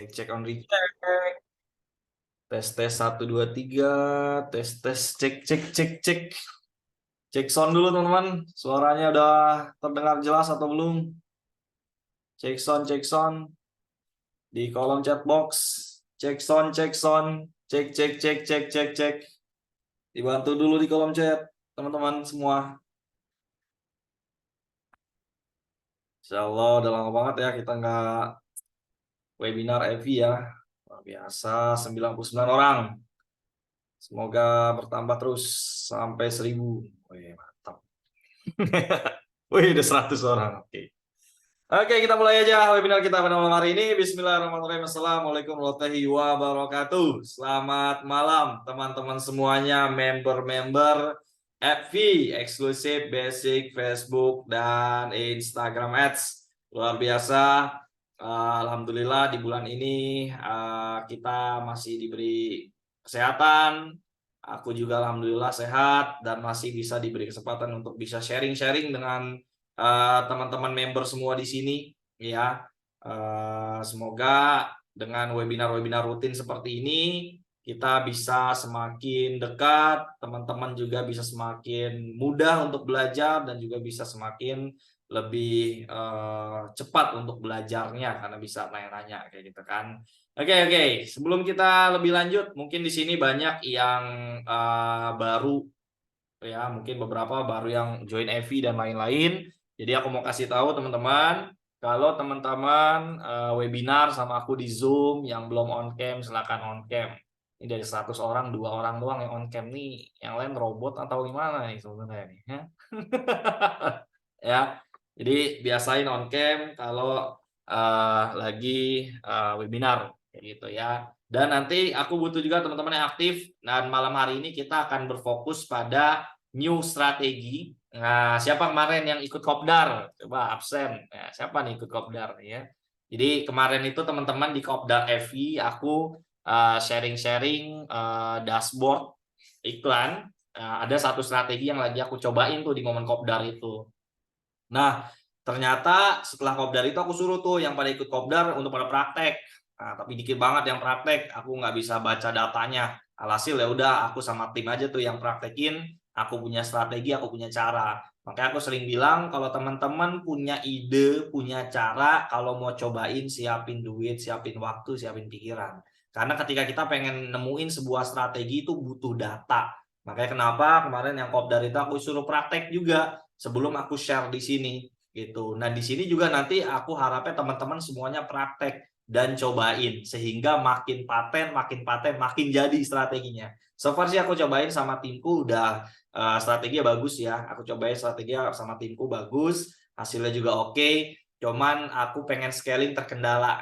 Cek on recheck. Tes tes 1 2 3. Tes tes cek cek cek cek. Cek sound dulu teman-teman. Suaranya udah terdengar jelas atau belum? Cek sound di kolom chat box. Cek sound. Cek cek cek cek cek cek. Dibantu dulu di kolom chat teman-teman semua. Insya Allah udah lama banget ya kita nggak webinar EVI ya. Luar biasa 99 orang. Semoga bertambah terus sampai 1000. Wih, mantap. Wih, udah 100 orang. Oke. Oke, kita mulai aja webinar kita pada malam hari ini. Bismillahirrahmanirrahim. Assalamualaikum warahmatullahi wabarakatuh. Selamat malam teman-teman semuanya, member-member FV eksklusif basic Facebook dan Instagram Ads. Luar biasa. Alhamdulillah di bulan ini kita masih diberi kesehatan. Aku juga alhamdulillah sehat dan masih bisa diberi kesempatan untuk bisa sharing-sharing dengan teman-teman member semua di sini ya. Semoga dengan webinar-webinar rutin seperti ini kita bisa semakin dekat, teman-teman juga bisa semakin mudah untuk belajar dan juga bisa semakin lebih cepat untuk belajarnya karena bisa nanya-nanya kayak gitu kan. Oke. Sebelum kita lebih lanjut, mungkin di sini banyak yang baru ya, mungkin beberapa baru yang join EVI dan lain-lain. Jadi aku mau kasih tahu teman-teman, kalau teman-teman webinar sama aku di Zoom yang belum on cam, silakan on cam. Ini dari 100 orang, 2 orang doang yang on cam nih. Yang lain robot atau gimana nih sebenarnya nih? Ya. Ya. Jadi biasain on cam kalau lagi webinar kayak gitu ya. Dan nanti aku butuh juga teman-teman yang aktif. Dan malam hari ini kita akan berfokus pada new strategi. Nah, siapa kemarin yang ikut kopdar? Coba absen. Nah, siapa nih ikut kopdar ya? Jadi kemarin itu teman-teman di kopdar EVI aku sharing-sharing dashboard iklan. Ada satu strategi yang lagi aku cobain tuh di momen kopdar itu. Nah, ternyata setelah kopdar itu aku suruh tuh yang pada ikut kopdar untuk pada praktek. Nah, tapi dikit banget yang praktek, aku nggak bisa baca datanya. Alhasil ya udah aku sama tim aja tuh yang praktekin. Aku punya strategi, aku punya cara. Makanya aku sering bilang kalau teman-teman punya ide, punya cara, kalau mau cobain siapin duit, siapin waktu, siapin pikiran. Karena ketika kita pengen nemuin sebuah strategi itu butuh data. Makanya kenapa kemarin yang kopdar itu aku suruh praktek juga sebelum aku share di sini gitu. Nah, di sini juga nanti aku harapnya teman-teman semuanya praktek dan cobain sehingga makin paten, makin jadi strateginya. So far sih aku cobain sama timku udah strateginya bagus ya. Aku cobain strateginya sama timku bagus, hasilnya juga oke. Cuman aku pengen scaling terkendala.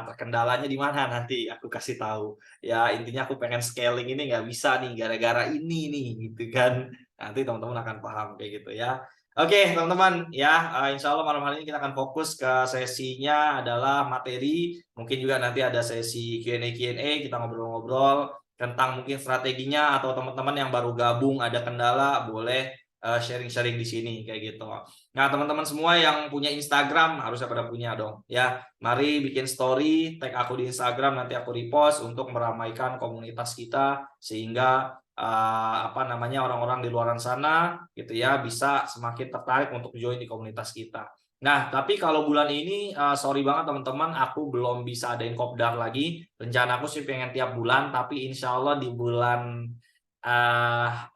Terkendalanya di mana nanti aku kasih tahu. Ya, intinya aku pengen scaling ini nggak bisa nih gara-gara ini nih gitu kan. Nanti teman-teman akan paham kayak gitu ya. Oke, teman-teman ya, insya Allah malam hari ini kita akan fokus ke sesinya adalah materi. Mungkin juga nanti ada sesi Q&A, kita ngobrol-ngobrol tentang mungkin strateginya atau teman-teman yang baru gabung ada kendala boleh sharing-sharing di sini kayak gitu. Nah, teman-teman semua yang punya Instagram harusnya pada punya dong ya. Mari bikin story, tag aku di Instagram, nanti aku repost untuk meramaikan komunitas kita sehingga orang-orang di luar sana gitu ya bisa semakin tertarik untuk join di komunitas kita. Nah, tapi kalau bulan ini sorry banget teman-teman, aku belum bisa adain kopdar lagi. Rencana aku sih pengen tiap bulan, tapi insya Allah di bulan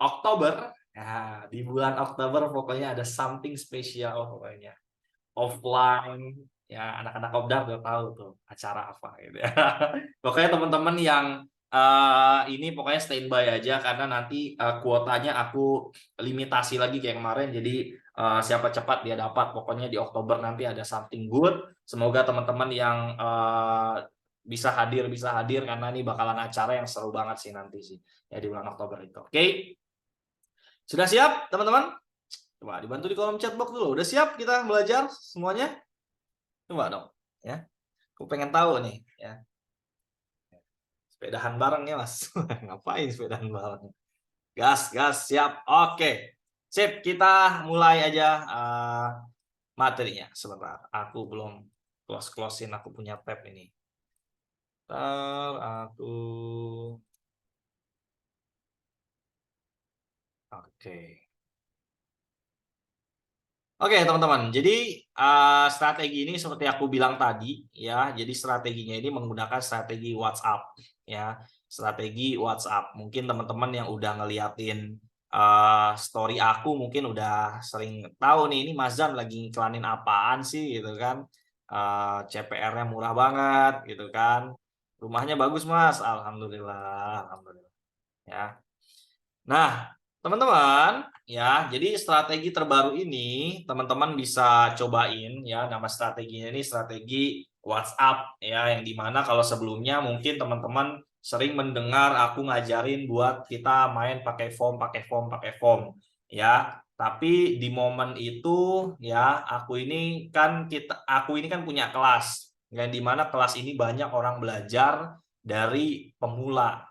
Oktober, di bulan Oktober pokoknya ada something spesial pokoknya. Offline, ya anak-anak kopdar udah tahu tuh acara apa gitu ya. Pokoknya teman-teman yang ini pokoknya standby aja karena nanti kuotanya aku limitasi lagi kayak kemarin. Jadi siapa cepat dia dapat. Pokoknya di Oktober nanti ada something good. Semoga teman-teman yang bisa hadir karena ini bakalan acara yang seru banget sih nanti sih ya di bulan Oktober itu. Oke. Sudah siap teman-teman? Coba dibantu di kolom chat box dulu. Udah siap kita belajar semuanya? Coba dong ya. Aku pengen tahu nih ya. Sepedahan bareng ya Mas. Ngapain sepedahan bareng? Gas, siap. Oke. Sip, kita mulai aja materinya sebentar. Aku belum close-in, aku punya tab ini. aku. Oke. Oke teman-teman, jadi strategi ini seperti aku bilang tadi ya, jadi strateginya ini menggunakan strategi WhatsApp ya, strategi WhatsApp. Mungkin teman-teman yang udah ngeliatin story aku mungkin udah sering tahu nih, ini Mas Zan lagi iklanin apaan sih gitu kan, CPR-nya murah banget gitu kan, rumahnya bagus Mas, alhamdulillah, alhamdulillah ya. Nah, teman-teman, ya, jadi strategi terbaru ini teman-teman bisa cobain ya. Nama strateginya ini strategi WhatsApp ya, yang dimana kalau sebelumnya mungkin teman-teman sering mendengar aku ngajarin buat kita main pakai form, pakai form, pakai form, ya. Tapi di momen itu ya, aku ini kan punya kelas, yang dimana kelas ini banyak orang belajar dari pemula.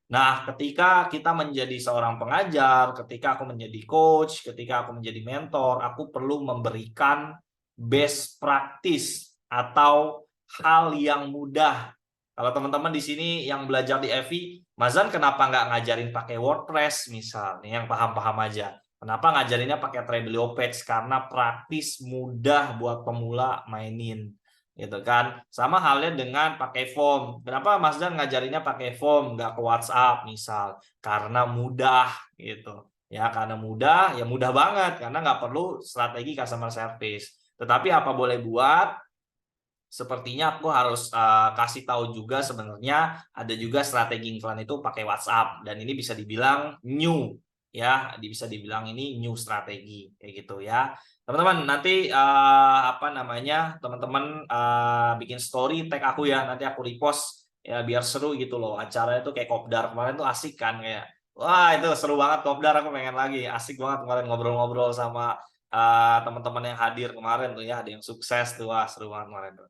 Nah, ketika kita menjadi seorang pengajar, ketika aku menjadi coach, ketika aku menjadi mentor, aku perlu memberikan best practice atau hal yang mudah. Kalau teman-teman di sini yang belajar di EVI, Mazan kenapa nggak ngajarin pakai WordPress misalnya, yang paham-paham aja. Kenapa ngajarinnya pakai Treblio Page? Karena praktis, mudah buat pemula mainin gitu kan. Sama halnya dengan pakai form. Kenapa Mas Dan ngajarinnya pakai form, nggak ke WhatsApp misal? Karena mudah gitu. Ya, karena mudah, ya mudah banget karena nggak perlu strategi customer service. Tetapi apa boleh buat? Sepertinya aku harus kasih tahu juga sebenarnya ada juga strategi iklan itu pakai WhatsApp dan ini bisa dibilang new ya, bisa dibilang ini new strategi kayak gitu ya. Teman-teman nanti apa namanya? Teman-teman bikin story tag aku ya, nanti aku repost ya biar seru gitu loh. Acaranya itu kayak kopdar kemarin tuh asik kan kayak wah itu seru banget kopdar, aku pengen lagi. Asik banget kemarin ngobrol-ngobrol sama teman-teman yang hadir kemarin tuh ya, ada yang sukses tuh, wah seru banget kemarin tuh.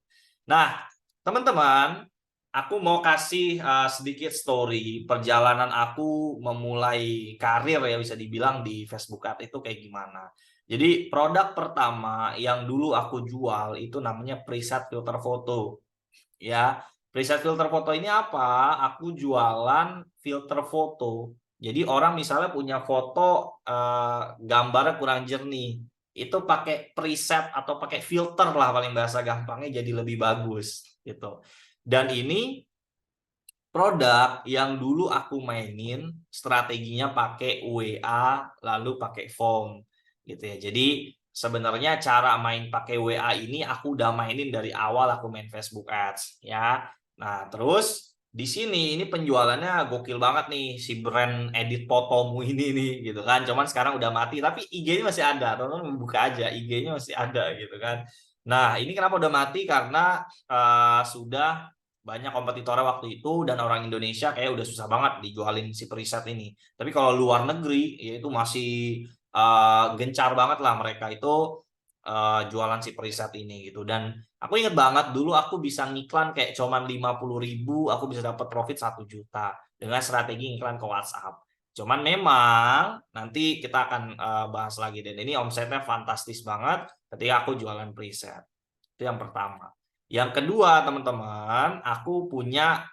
Nah, teman-teman, aku mau kasih sedikit story perjalanan aku memulai karir ya bisa dibilang di Facebook Ads itu kayak gimana. Jadi produk pertama yang dulu aku jual itu namanya preset filter foto. Ya, preset filter foto ini apa? Aku jualan filter foto. Jadi orang misalnya punya foto gambarnya kurang jernih, itu pakai preset atau pakai filter lah paling bahasa gampangnya jadi lebih bagus gitu. Dan ini produk yang dulu aku mainin strateginya pakai WA lalu pakai form gitu ya. Jadi sebenarnya cara main pakai WA ini aku udah mainin dari awal aku main Facebook Ads ya. Nah, terus di sini ini penjualannya gokil banget nih si brand edit fotomu ini nih gitu kan. Cuman sekarang udah mati tapi IG-nya masih ada. Teman-teman buka aja IG-nya masih ada gitu kan. Nah, ini kenapa udah mati karena sudah banyak kompetitornya waktu itu dan orang Indonesia kayak udah susah banget dijualin si preset ini. Tapi kalau luar negeri ya itu masih gencar banget lah mereka itu jualan si preset ini gitu. Dan aku inget banget dulu aku bisa ngiklan kayak cuman 50.000 aku bisa dapat profit 1 juta dengan strategi iklan ke WhatsApp. Cuman memang nanti kita akan bahas lagi dan ini omsetnya fantastis banget ketika aku jualan preset. Itu yang pertama. Yang kedua, teman-teman, aku punya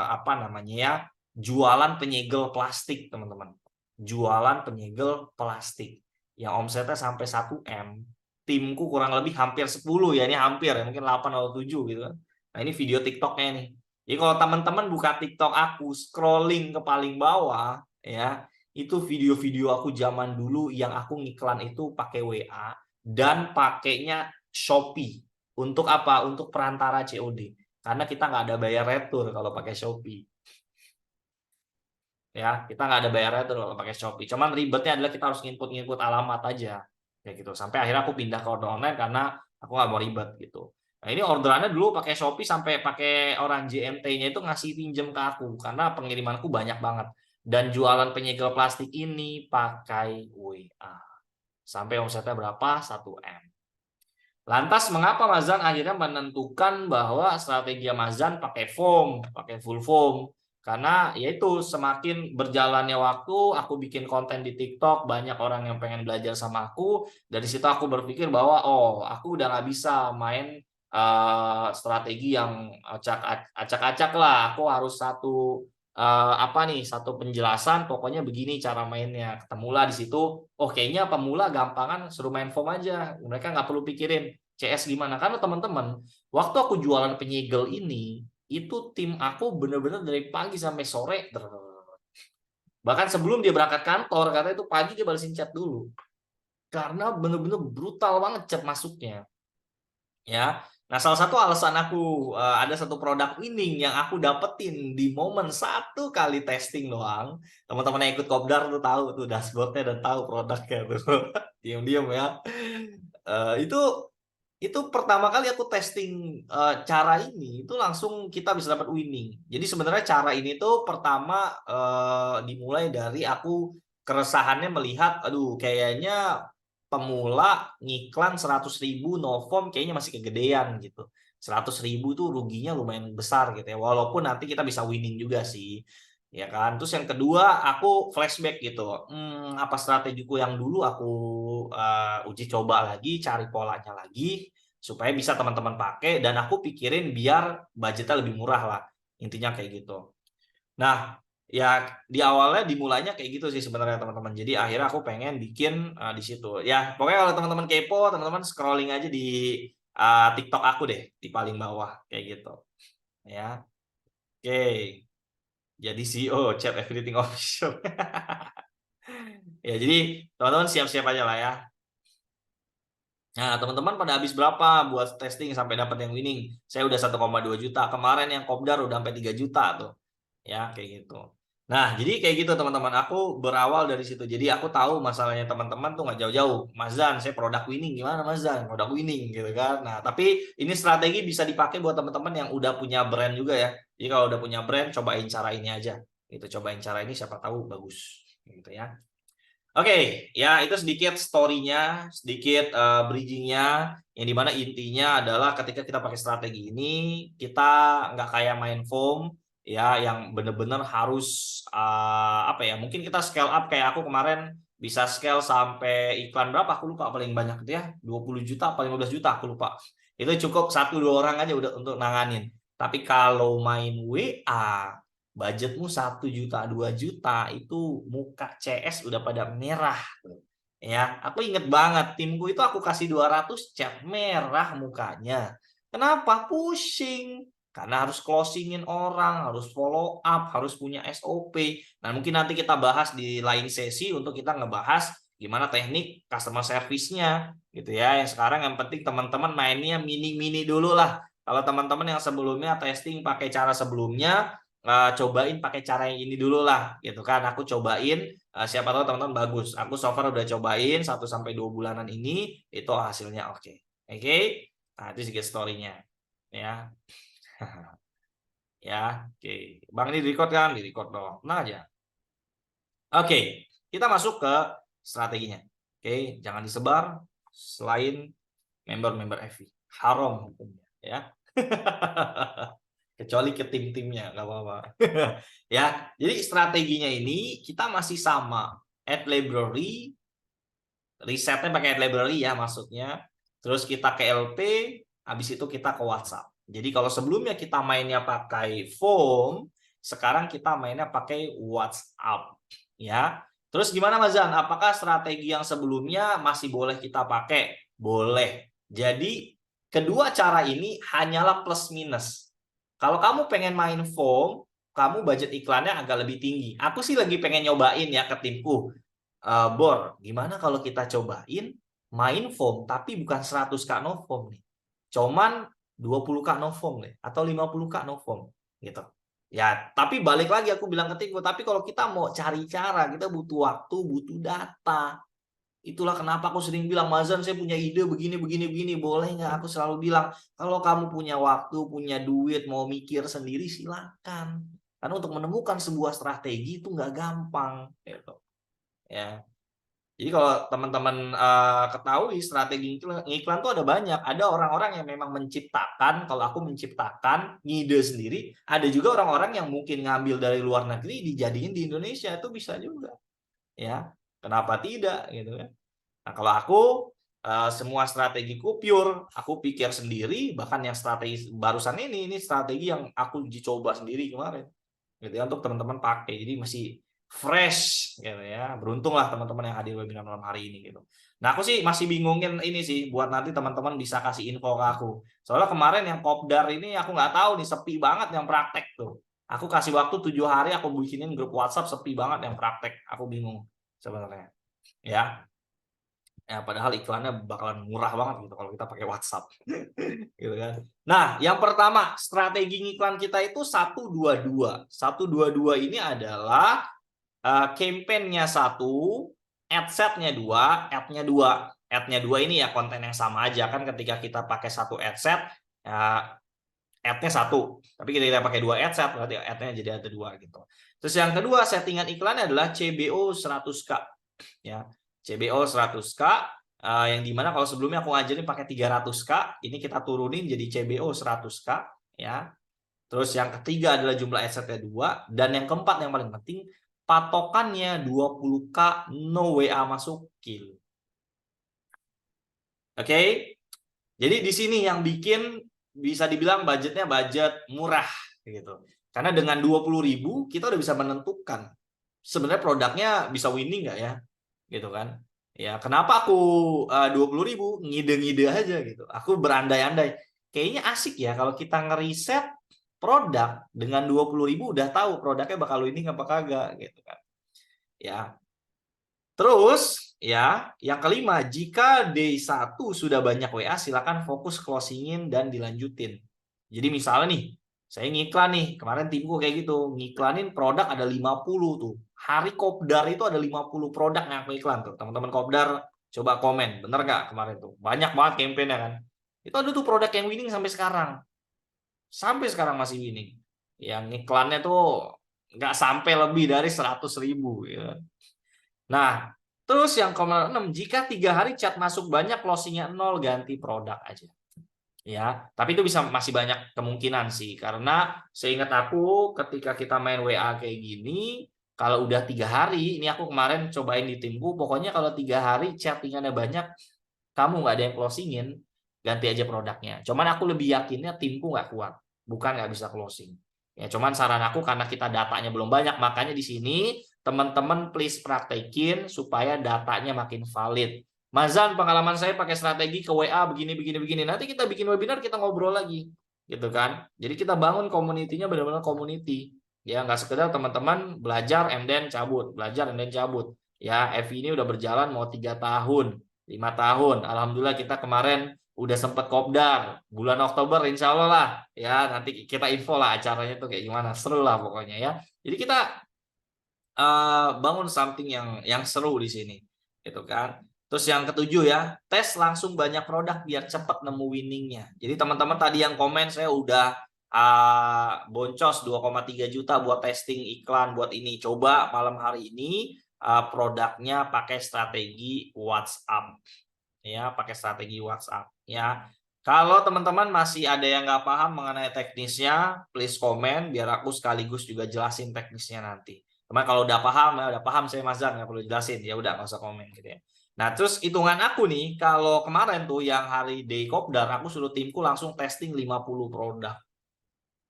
apa namanya ya, jualan penyegel plastik, teman-teman. Jualan penyegel plastik yang omsetnya sampai 1 M. Timku kurang lebih hampir 10 ya, ini hampir ya, mungkin 8 atau 7 gitu kan. Nah, ini video TikToknya nih. Jadi kalau teman-teman buka TikTok aku, scrolling ke paling bawah ya, itu video-video aku zaman dulu yang aku ngiklan itu pakai WA dan pakainya Shopee. Untuk apa? Untuk perantara COD. Karena kita nggak ada bayar retur kalau pakai Shopee. Ya, kita nggak ada bayar retur kalau pakai Shopee. Cuman ribetnya adalah kita harus nginput alamat aja. Kayak gitu. Sampai akhirnya aku pindah ke order online karena aku nggak mau ribet gitu. Nah, ini orderannya dulu pakai Shopee sampai pakai orang JMT-nya itu ngasih pinjem ke aku karena pengirimanku banyak banget. Dan jualan penyegel plastik ini pakai WA. Sampai omsetnya berapa? 1 M. Lantas mengapa Mazan akhirnya menentukan bahwa strategi Mazan pakai foam, pakai full foam? Karena yaitu semakin berjalannya waktu, aku bikin konten di TikTok, banyak orang yang pengen belajar sama aku. Dari situ aku berpikir bahwa oh, aku udah nggak bisa main strategi yang acak-acak lah. Aku harus satu penjelasan, pokoknya begini cara mainnya. Ketemulah di situ, oh kayaknya pemula gampangan suruh main foam aja. Mereka nggak perlu pikirin CS gimana. Karena teman-teman, waktu aku jualan penyegel ini, itu tim aku bener-bener dari pagi sampai sore. Bahkan sebelum dia berangkat kantor, karena itu pagi dia balesin chat dulu. Karena bener-bener brutal banget chat masuknya. Ya. Nah, salah satu alasan aku ada satu produk winning yang aku dapetin di momen satu kali testing doang. Teman-teman yang ikut Kopdar tuh tahu tuh dashboardnya dan tahu produknya tuh. Diam-diam ya. Itu pertama kali aku testing cara ini itu langsung kita bisa dapat winning. Jadi sebenarnya cara ini tuh pertama dimulai dari aku keresahannya melihat, aduh kayaknya pemula ngiklan 100.000 Novom kayaknya masih kegedean gitu. 100.000 tuh ruginya lumayan besar gitu ya. Walaupun nanti kita bisa winning juga sih. Ya kan. Terus yang kedua aku flashback gitu. Apa strategiku yang dulu aku uji coba lagi, cari polanya lagi supaya bisa teman-teman pakai dan aku pikirin biar budgetnya lebih murah lah. Intinya kayak gitu. Nah, ya di awalnya dimulainya kayak gitu sih sebenarnya teman-teman. Jadi akhirnya aku pengen bikin di situ. Ya, pokoknya kalau teman-teman kepo, teman-teman scrolling aja di TikTok aku deh di paling bawah kayak gitu. Ya. Oke. Jadi CEO Chat Everything Official. Ya, jadi teman-teman siap-siap aja lah ya. Nah, teman-teman pada habis berapa buat testing sampai dapat yang winning? Saya udah 1,2 juta. Kemarin yang Kopdar udah sampai 3 juta tuh. Ya, kayak gitu. Nah, jadi kayak gitu teman-teman. Aku berawal dari situ. Jadi aku tahu masalahnya teman-teman tuh nggak jauh-jauh. Mas Zan, saya produk winning. Gimana Mas Zan? Produk winning gitu kan. Nah, tapi ini strategi bisa dipakai buat teman-teman yang udah punya brand juga ya. Jadi kalau udah punya brand, cobain cara ini aja. Gitu, cobain cara ini siapa tahu bagus. Gitu ya. Oke, ya itu sedikit story-nya, sedikit bridging-nya, yang dimana intinya adalah ketika kita pakai strategi ini, kita nggak kayak main foam, ya, yang bener-bener harus mungkin kita scale up kayak aku kemarin bisa scale sampai iklan berapa, aku lupa paling banyak itu ya, 20 juta, paling 15 juta, aku lupa. Itu cukup 1-2 orang aja udah untuk nanganin. Tapi kalau main WA, budgetmu 1 juta 2 juta itu muka CS udah pada merah ya. Aku inget banget timku itu aku kasih 200 cat merah mukanya. Kenapa? Pusing karena harus closingin orang, harus follow up, harus punya SOP. Nah, mungkin nanti kita bahas di lain sesi untuk kita ngebahas gimana teknik customer service-nya gitu ya. Yang sekarang yang penting teman-teman mainnya mini-mini dulu lah. Kalau teman-teman yang sebelumnya testing pakai cara sebelumnya, cobain pakai cara yang ini dulu lah gitu kan. Aku cobain, siapa tahu teman-teman bagus. Aku so far udah cobain 1-2 bulanan ini, itu hasilnya oke. Oke. Nah, itu sedikit story-nya ya. Ya, oke. Bang ini di-record kan? Di-record dong. Nah aja. Oke, kita masuk ke strateginya. Oke, jangan disebar selain member-member EVI. Haram hukumnya ya. Kecuali ke tim-timnya nggak apa-apa. Ya, jadi strateginya ini kita masih sama. Add library, risetnya pakai add library ya maksudnya. Terus kita ke LP, habis itu kita ke WhatsApp. Jadi kalau sebelumnya kita mainnya pakai form, sekarang kita mainnya pakai WhatsApp ya. Terus gimana Mas Zan? Apakah strategi yang sebelumnya masih boleh kita pakai? Boleh. Jadi kedua cara ini hanyalah plus minus. Kalau kamu pengen main foam, kamu budget iklannya agak lebih tinggi. Aku sih lagi pengen nyobain ya ke timku. Bor, gimana kalau kita cobain main foam tapi bukan 100k no foam nih. Cuman 20k no foam nih atau 50k no foam gitu. Ya, tapi balik lagi aku bilang ke timku, tapi kalau kita mau cari cara, kita butuh waktu, butuh data. Itulah kenapa aku sering bilang, Mazan saya punya ide begini, begini, begini. Boleh nggak? Aku selalu bilang, kalau kamu punya waktu, punya duit, mau mikir sendiri, silakan. Karena untuk menemukan sebuah strategi itu nggak gampang. Gitu. Ya. Jadi kalau teman-teman ketahui strategi iklan tuh ada banyak. Ada orang-orang yang memang menciptakan, kalau aku menciptakan ngide sendiri, ada juga orang-orang yang mungkin ngambil dari luar negeri dijadiin di Indonesia, itu bisa juga. Ya. Kenapa tidak gitu kan? Nah, kalau aku semua strategiku pure, aku pikir sendiri, bahkan yang strategi barusan ini strategi yang aku uji coba sendiri kemarin, gitu ya, untuk teman-teman pakai, jadi masih fresh gitu ya. Beruntunglah teman-teman yang hadir webinar malam hari ini gitu. Nah, aku sih masih bingungin ini sih, buat nanti teman-teman bisa kasih info ke aku. Soalnya kemarin yang kopdar ini aku nggak tahu nih, sepi banget yang praktek tuh. Aku kasih waktu 7 hari, aku bikinin grup WhatsApp, sepi banget yang praktek. Aku bingung sebenarnya. Ya. Ya, padahal iklannya bakalan murah banget gitu kalau kita pakai WhatsApp. Gitu kan. Nah, yang pertama, strategi iklan kita itu 122. 122 ini adalah campaign-nya 1, adset-nya 2, ad-nya 2. Ad-nya 2 ini ya konten yang sama aja kan, ketika kita pakai satu adset, ya ad-nya 1. Tapi kita pakai 2 adset, berarti ad-nya jadi ada 2 gitu. Terus yang kedua, settingan iklannya adalah CBO 100K. Ya, CBO 100K, yang dimana kalau sebelumnya aku ngajarin pakai 300K, ini kita turunin jadi CBO 100K ya. Terus yang ketiga adalah jumlah adsetnya 2, dan yang keempat yang paling penting, patokannya 20K no WA masuk kill. Oke. Jadi di sini yang bikin bisa dibilang budgetnya budget murah gitu. Karena dengan 20.000 kita udah bisa menentukan sebenarnya produknya bisa winning nggak ya, gitu kan. Ya, kenapa aku 20.000, ngide-ngide aja gitu. Aku berandai-andai. Kayaknya asik ya kalau kita ngeriset produk dengan 20.000 udah tahu produknya bakal winning apa kagak gitu kan. Ya. Terus ya, yang kelima, jika day 1 sudah banyak WA, silakan fokus closingin dan dilanjutin. Jadi misalnya nih, saya ngiklan nih, kemarin timku kayak gitu, ngiklanin produk ada 50 tuh. Hari Kopdar itu ada 50 produk yang aku iklan tuh. Teman-teman Kopdar coba komen, bener nggak kemarin tuh? Banyak banget campaign-nya kan. Itu ada tuh produk yang winning sampai sekarang. Sampai sekarang masih winning. Yang iklannya tuh nggak sampai lebih dari 100.000 ya. Nah, terus yang ke-6, jika 3 hari chat masuk banyak, closingnya 0, ganti produk aja. Ya, tapi itu bisa masih banyak kemungkinan sih, karena seingat aku ketika kita main WA kayak gini, kalau udah 3 hari, ini aku kemarin cobain di timku, pokoknya kalau 3 hari chattingannya banyak, kamu nggak ada yang closingin, ganti aja produknya. Cuman aku lebih yakinnya timku nggak kuat, bukan nggak bisa closing. Ya, cuman saran aku karena kita datanya belum banyak, makanya di sini teman-teman please praktekin supaya datanya makin valid. Mazan, pengalaman saya pakai strategi ke WA begini. Nanti kita bikin webinar, kita ngobrol lagi, gitu kan? Jadi kita bangun community-nya benar-benar community. Ya, nggak sekedar teman-teman belajar and then cabut, belajar and then cabut. Ya, FI ini udah berjalan mau 3 tahun. 5 tahun, alhamdulillah kita kemarin udah sempet kopdar bulan Oktober, insya Allah lah ya, nanti kita info lah acaranya tuh kayak gimana, seru lah pokoknya ya. Jadi kita bangun something yang seru di sini, gitu kan. Terus yang ketujuh ya, tes langsung banyak produk biar cepat nemu winningnya. Jadi teman-teman tadi yang komen, saya udah boncos 2,3 juta buat testing iklan buat ini. Coba malam hari ini produknya pakai strategi WhatsApp. Ya, pakai strategi WhatsApp. Ya, kalau teman-teman masih ada yang nggak paham mengenai teknisnya, please komen biar aku sekaligus juga jelasin teknisnya nanti. Teman kalau udah paham, ya udah paham saya Mazhar nggak perlu jelasin, ya udah nggak usah komen gitu ya. Nah, terus hitungan aku nih, kalau kemarin tuh yang hari day kopdar, aku suruh timku langsung testing 50 produk.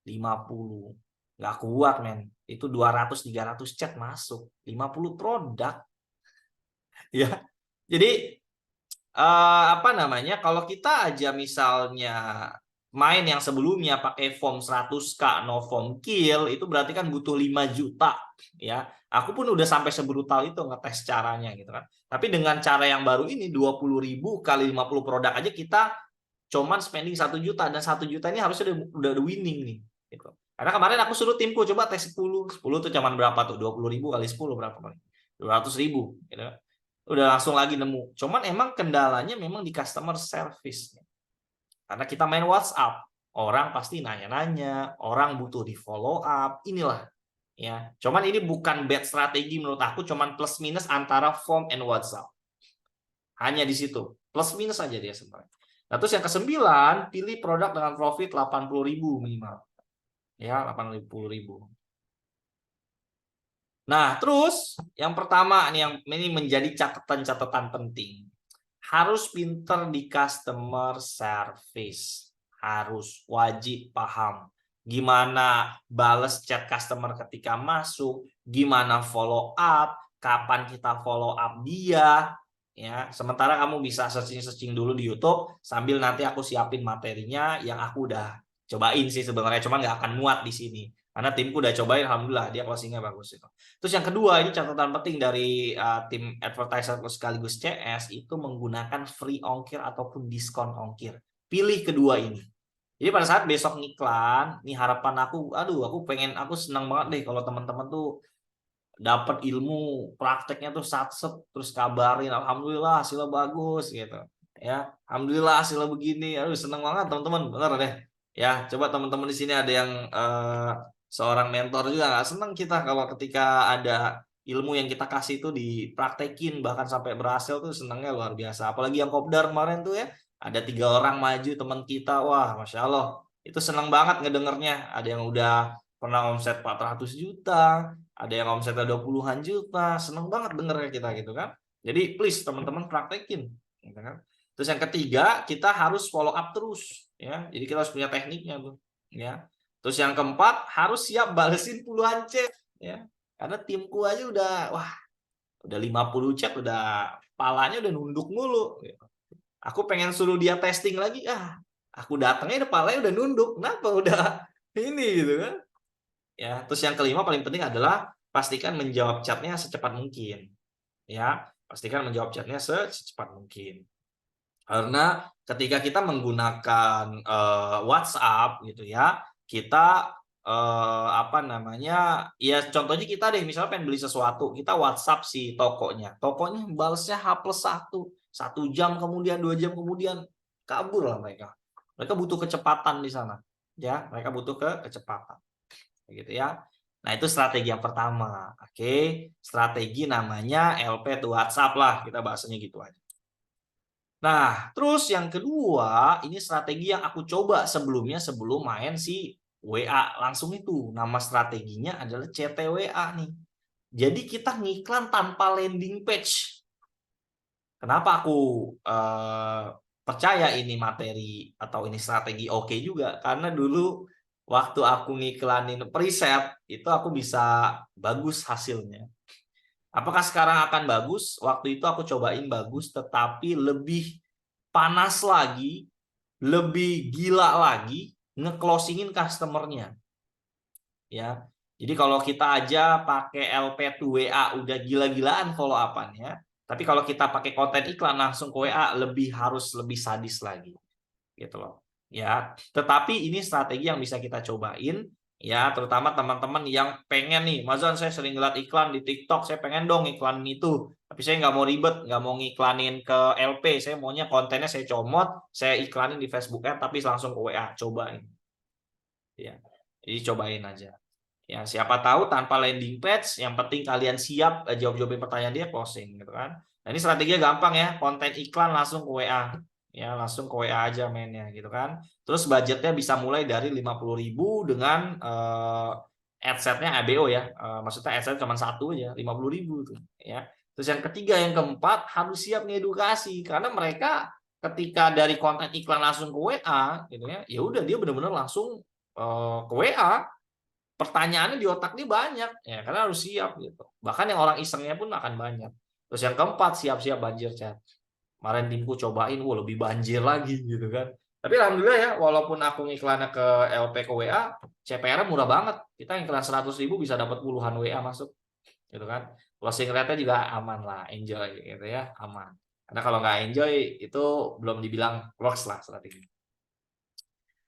50. Nggak kuat, men. Itu 200-300 chat masuk. 50 produk. Ya. Jadi apa namanya, kalau kita aja misalnya main yang sebelumnya pakai form 100K no form kill, itu berarti kan butuh 5 juta ya. Aku pun udah sampai sebrutal itu ngetes caranya gitu kan. Tapi dengan cara yang baru ini 20.000 kali 50 produk aja kita cuman spending 1 juta, dan 1 juta ini harusnya udah winning nih gitu. Karena kemarin aku suruh timku coba tes 10 tuh cuman berapa tuh, 20.000 kali 10 berapa paling, 200.000 gitu. Udah langsung lagi nemu. Cuman emang kendalanya memang di customer service. Karena kita main WhatsApp, orang pasti nanya-nanya, orang butuh di follow up, inilah ya. Cuman ini bukan bad strategi menurut aku, cuman plus minus antara form and WhatsApp. Hanya di situ, plus minus aja dia sebenarnya. Nah, terus yang ke-9, pilih produk dengan profit 80.000 minimal. Ya, 80.000. Nah, terus yang pertama nih, yang ini menjadi catatan-catatan penting. harus pinter di customer service. Harus, wajib paham. Gimana bales chat customer ketika masuk, gimana follow up, kapan kita follow up dia, ya. Sementara kamu bisa searching-searching dulu di YouTube sambil nanti aku siapin materinya yang aku udah cobain sih sebenarnya, cuma nggak akan muat di sini. Karena timku udah cobain, alhamdulillah dia closingnya bagus itu. Terus yang kedua, ini catatan penting dari tim advertiser sekaligus CS itu menggunakan free ongkir ataupun diskon ongkir. Pilih kedua ini. Jadi pada saat besok ngiklan, nih harapan aku, aduh aku senang banget deh kalau teman-teman tuh dapat ilmu prakteknya tuh satset terus kabarin alhamdulillah hasilnya bagus gitu ya, alhamdulillah hasilnya begini, aduh seneng banget teman-teman, bener deh ya. Coba teman-teman di sini ada yang seorang mentor juga, nggak seneng kita kalau ketika ada ilmu yang kita kasih itu dipraktekin bahkan sampai berhasil, tuh senengnya luar biasa. Apalagi yang kopdar kemarin tuh ya, ada 3 orang maju teman kita, wah masya Allah itu seneng banget ngedengernya. Ada yang udah pernah omset 400 juta, ada yang omsetnya 20-an juta, seneng banget dengernya kita gitu kan. Jadi please teman-teman praktekin gitu kan. Terus yang ketiga, kita harus follow up terus ya. Jadi kita harus punya tekniknya tuh ya. Terus yang keempat, harus siap balesin puluhan chat ya. Karena timku aja udah 50 chat, udah palanya udah nunduk mulu gitu. Aku pengen suruh dia testing lagi, aku datangnya palanya udah nunduk. Kenapa udah ini gitu kan. Ya, terus yang kelima paling penting adalah pastikan menjawab chatnya secepat mungkin. Ya, pastikan menjawab chatnya secepat mungkin. Karena ketika kita menggunakan WhatsApp gitu ya, kita apa namanya? Ya contohnya kita deh misalnya pengen beli sesuatu, kita WhatsApp si tokonya. Tokonya balesnya H+1, 1 jam kemudian, 2 jam kemudian kabur lah mereka. Mereka butuh kecepatan di sana. Ya, mereka butuh kecepatan gitu ya. Nah, itu strategi yang pertama. Oke, strategi namanya LP to WhatsApp lah, kita bahasanya gitu aja. Nah, terus yang kedua, ini strategi yang aku coba sebelumnya sebelum main si WA langsung itu. Nama strateginya adalah CTWA nih. Jadi kita ngiklan tanpa landing page. Kenapa aku percaya ini materi atau ini strategi oke juga? Karena dulu waktu aku ngiklanin preset itu aku bisa bagus hasilnya. Apakah sekarang akan bagus? Waktu itu aku cobain bagus, tetapi lebih panas lagi, lebih gila lagi nge-closingin customernya. Ya, jadi kalau kita aja pakai LP2WA udah gila-gilaan follow up-annya, tapi kalau kita pakai konten iklan langsung ke WA harus lebih sadis lagi gitu loh. Ya, tetapi ini strategi yang bisa kita cobain ya, terutama teman-teman yang pengen nih, Mazan saya sering lihat iklan di TikTok, saya pengen dong iklanin itu, tapi saya nggak mau ribet, nggak mau ngiklanin ke LP, saya maunya kontennya saya comot, saya iklanin di Facebook Ads tapi langsung ke WA, cobain. Ya, jadi cobain aja. Ya, siapa tahu tanpa landing page, yang penting kalian siap jawab-jawabin pertanyaan dia, closing gitu kan. Nah, ini strateginya gampang ya, konten iklan langsung ke WA. Ya, langsung ke WA aja mainnya gitu kan. Terus budgetnya bisa mulai dari 50.000 dengan adsense-nya ABO ya. Maksudnya adsense cuma satu aja, 50.000 tuh ya. Terus yang ketiga, yang keempat, harus siap ngedukasi karena mereka ketika dari konten iklan langsung ke WA gitu ya udah dia benar-benar langsung ke WA. Pertanyaannya di otak dia banyak ya, karena harus siap gitu. Bahkan yang orang isengnya pun akan banyak. Terus yang keempat, siap-siap banjir chat. Kemarin timku cobain, lebih banjir lagi gitu kan. Tapi alhamdulillah ya, walaupun aku ngiklannya ke LP ke WA, CPR murah banget. Kita ngiklan 100.000 bisa dapat puluhan WA masuk gitu kan. Closing rate-nya juga aman lah, enjoy gitu ya, aman. Karena kalau nggak enjoy itu belum dibilang works lah strategi.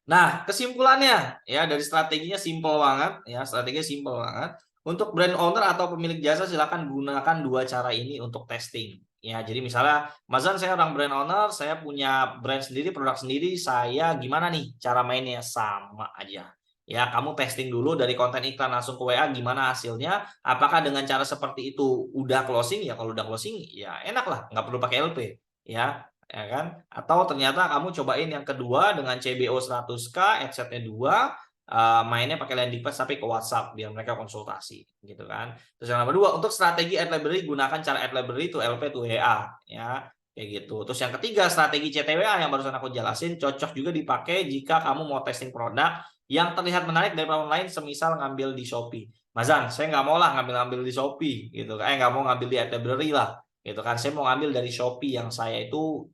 Nah, kesimpulannya ya dari strateginya simple banget ya, strateginya simple banget. Untuk brand owner atau pemilik jasa silakan gunakan 2 cara ini untuk testing. Ya, jadi misalnya, Mazan saya orang brand owner, saya punya brand sendiri, produk sendiri, saya gimana nih cara mainnya? Sama aja. Ya, kamu testing dulu dari konten iklan langsung ke WA gimana hasilnya? Apakah dengan cara seperti itu udah closing? Ya kalau udah closing ya enak lah, nggak perlu pakai LP ya. Ya kan? Atau ternyata kamu cobain yang kedua dengan CBO 100K, adsense-nya 2, mainnya pakai landing page tapi ke WhatsApp biar mereka konsultasi gitu kan. Terus yang nomor 2, untuk strategi ad library gunakan cara ad library to LP to WA ya. Kayak gitu. Terus yang ketiga, strategi CTWA yang barusan aku jelasin cocok juga dipakai jika kamu mau testing produk yang terlihat menarik dari platform lain, semisal ngambil di Shopee. Mazan, saya nggak mau lah ngambil di Shopee gitu. Nggak mau ngambil di library lah gitu kan. Saya mau ngambil dari Shopee yang saya itu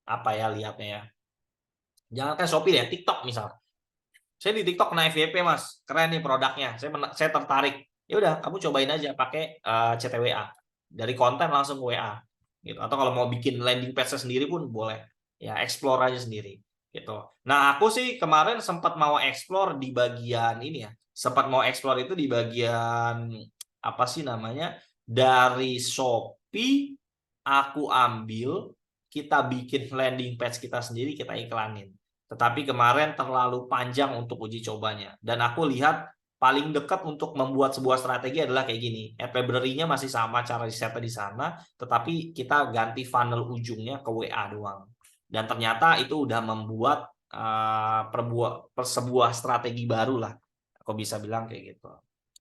apa ya lihatnya ya. Jangan kan Shopee ya, TikTok misal. Saya di TikTok kena FYP mas, keren nih produknya. Saya tertarik. Ya udah, kamu cobain aja pakai CTWA. Dari konten langsung ke WA. Gitu. Atau kalau mau bikin landing page sendiri pun boleh. Ya, explore aja sendiri. Gitu. Nah, aku sih kemarin sempat mau explore di bagian ini ya. Sempat mau explore itu di bagian apa sih namanya? Dari Shopee aku ambil, kita bikin landing page kita sendiri, kita iklanin. Tetapi kemarin terlalu panjang untuk uji cobanya. Dan aku lihat paling dekat untuk membuat sebuah strategi adalah kayak gini. Ad library-nya masih sama cara risetnya di sana, tetapi kita ganti funnel ujungnya ke WA doang. Dan ternyata itu udah membuat sebuah strategi baru lah. Aku bisa bilang kayak gitu.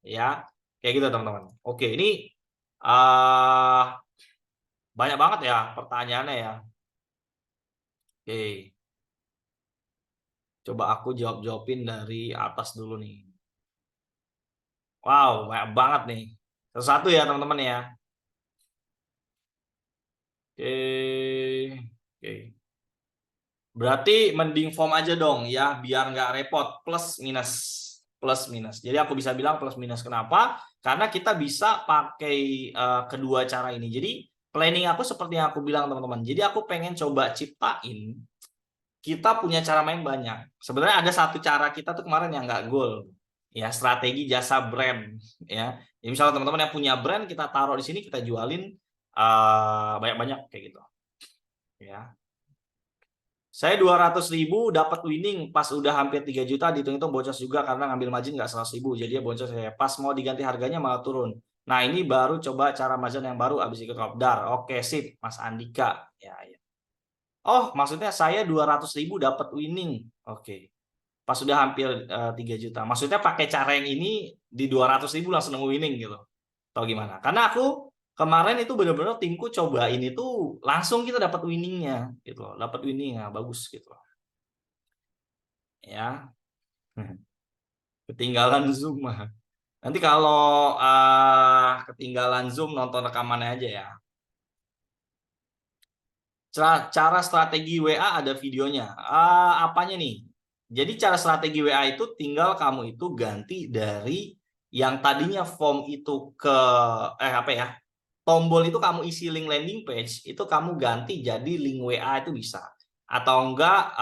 Ya, kayak gitu teman-teman. Oke, ini banyak banget ya pertanyaannya ya. Oke. Coba aku jawabin dari atas dulu nih. Wow, banyak banget nih. Satu-satu ya teman-teman ya. Oke. Oke. Berarti mending form aja dong ya, biar nggak repot. Plus minus. Plus minus. Jadi aku bisa bilang plus minus. Kenapa? Karena kita bisa pakai kedua cara ini. Jadi planning aku seperti yang aku bilang teman-teman. Jadi aku pengen coba ciptain. Kita punya cara main banyak. Sebenarnya ada satu cara kita tuh kemarin yang nggak goal. Ya, strategi jasa brand. Ya, misalnya teman-teman yang punya brand, kita taruh di sini, kita jualin banyak-banyak kayak gitu. Ya. Saya 200.000 dapat winning pas udah hampir 3 juta, dihitung-hitung boncos juga karena ngambil margin nggak 100.000. Jadi ya boncos saya. Pas mau diganti harganya malah turun. Nah, ini baru coba cara margin yang baru abis ikut kopdar. Oke, sip, Mas Andika. Ya, ya. Oh, maksudnya saya 200.000 dapat winning. Oke. Pas sudah hampir 3 juta. Maksudnya pakai cara yang ini di 200.000 langsung nemu winning gitu. Atau gimana? Karena aku kemarin itu benar-benar timku cobain itu langsung kita dapat winningnya gitu loh. Dapat winningnya bagus gitu loh. Ya. Ketinggalan Zoom. Nanti kalau ketinggalan Zoom nonton rekamannya aja ya. Cara strategi WA ada videonya. Apanya nih? Jadi cara strategi WA itu tinggal kamu itu ganti dari yang tadinya form itu ke apa ya? Tombol itu kamu isi link landing page, itu kamu ganti jadi link WA itu bisa. Atau enggak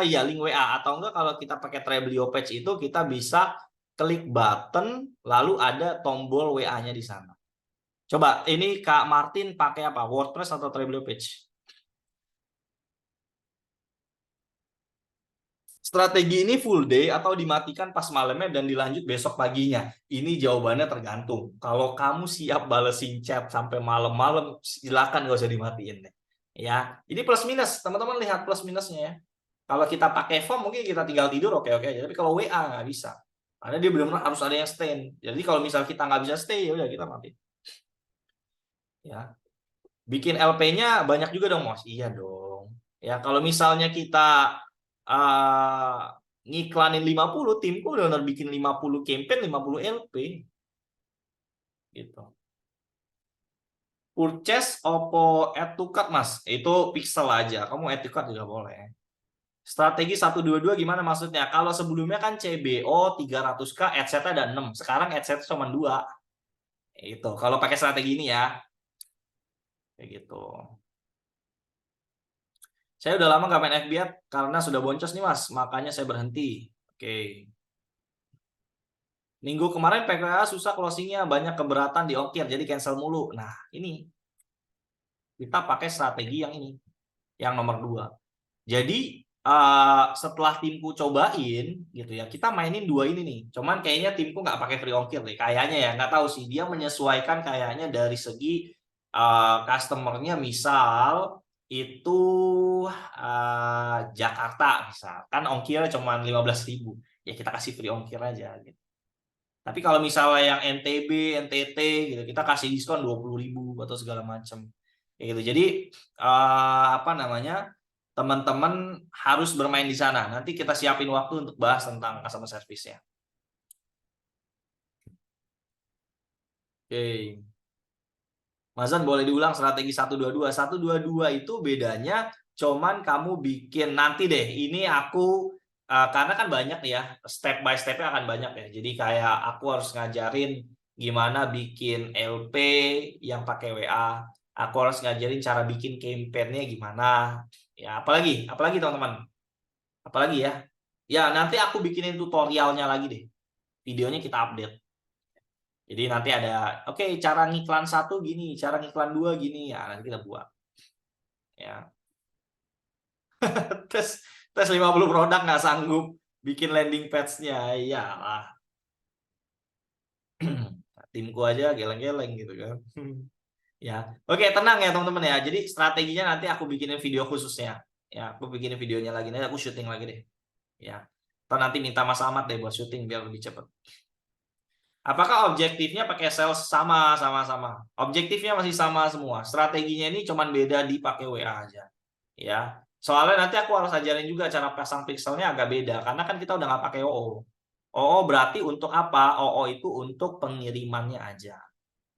iya link WA atau enggak kalau kita pakai Treblio page itu kita bisa klik button lalu ada tombol WA-nya di sana. Coba ini Kak Martin pakai apa? WordPress atau Treblio page? Strategi ini full day atau dimatikan pas malamnya dan dilanjut besok paginya? Ini jawabannya tergantung. Kalau kamu siap balesin chat sampai malam-malam, silakan gak usah dimatiin deh. Ya, ini plus minus. Teman-teman lihat plus minusnya ya. Kalau kita pakai form mungkin kita tinggal tidur oke-oke aja. Tapi kalau WA nggak bisa. Karena dia benar-benar harus ada yang stay. Jadi kalau misal kita nggak bisa stay, ya udah kita mati. Ya, bikin LP-nya banyak juga dong, Mas. Iya dong. Ya, kalau misalnya kita uh, ngiklanin 50, timku benar-benar bikin 50 campaign, 50 LP. Gitu. Purchase Oppo Add to Cart, Mas. Itu pixel aja. Kamu Add to Cart juga boleh. Strategi 122 gimana maksudnya? Kalau sebelumnya kan CBO 300K, adset ada 6. Sekarang adset cuma 2. Itu. Kalau pakai strategi ini ya. Kayak gitu. Saya udah lama nggak main FB karena sudah boncos nih mas, makanya saya berhenti. Oke. Minggu kemarin PKA susah closingnya, banyak keberatan di ongkir, jadi cancel mulu. Nah ini kita pakai strategi yang ini, yang nomor 2. Jadi setelah timku cobain gitu ya, kita mainin 2 ini nih. Cuman kayaknya timku nggak pakai free ongkir deh, kayaknya ya nggak tahu sih. Dia menyesuaikan kayaknya dari segi customernya, misal itu Jakarta misal kan ongkirnya cuma 15.000 ya kita kasih free ongkir aja gitu. Tapi kalau misalnya yang NTB, NTT gitu kita kasih diskon 20.000 atau segala macam. kayak gitu. Jadi apa namanya, teman-teman harus bermain di sana. Nanti kita siapin waktu untuk bahas tentang customer service-nya. Oke. Mazan boleh diulang strategi 122. 122 itu bedanya cuman kamu bikin nanti deh. Ini aku karena kan banyak nih ya, step by step-nya akan banyak ya. Jadi kayak aku harus ngajarin gimana bikin LP yang pakai WA. Aku harus ngajarin cara bikin campaign-nya gimana. Ya, apalagi teman-teman. Apalagi ya. Ya, nanti aku bikinin tutorialnya lagi deh. Videonya kita update. Jadi nanti ada, oke, cara ngiklan 1 gini, cara ngiklan 2 gini, ya nanti kita buat. Ya. tes 50 produk nggak sanggup bikin landing page-nya, iyalah. Timku aja geleng-geleng gitu kan. Ya, oke, tenang ya teman-teman ya. Jadi strateginya nanti aku bikinin video khususnya. Ya, aku bikinin videonya lagi, nanti aku syuting lagi deh. Ya, atau nanti minta Mas Ahmad deh buat syuting biar lebih cepat. Apakah objektifnya pakai sales sama? Objektifnya masih sama semua. Strateginya ini cuman beda di pakai WA aja. Ya. Soalnya nanti aku harus ajarin juga cara pasang pixelnya agak beda karena kan kita udah nggak pakai OO. OO berarti untuk apa? OO itu untuk pengirimannya aja.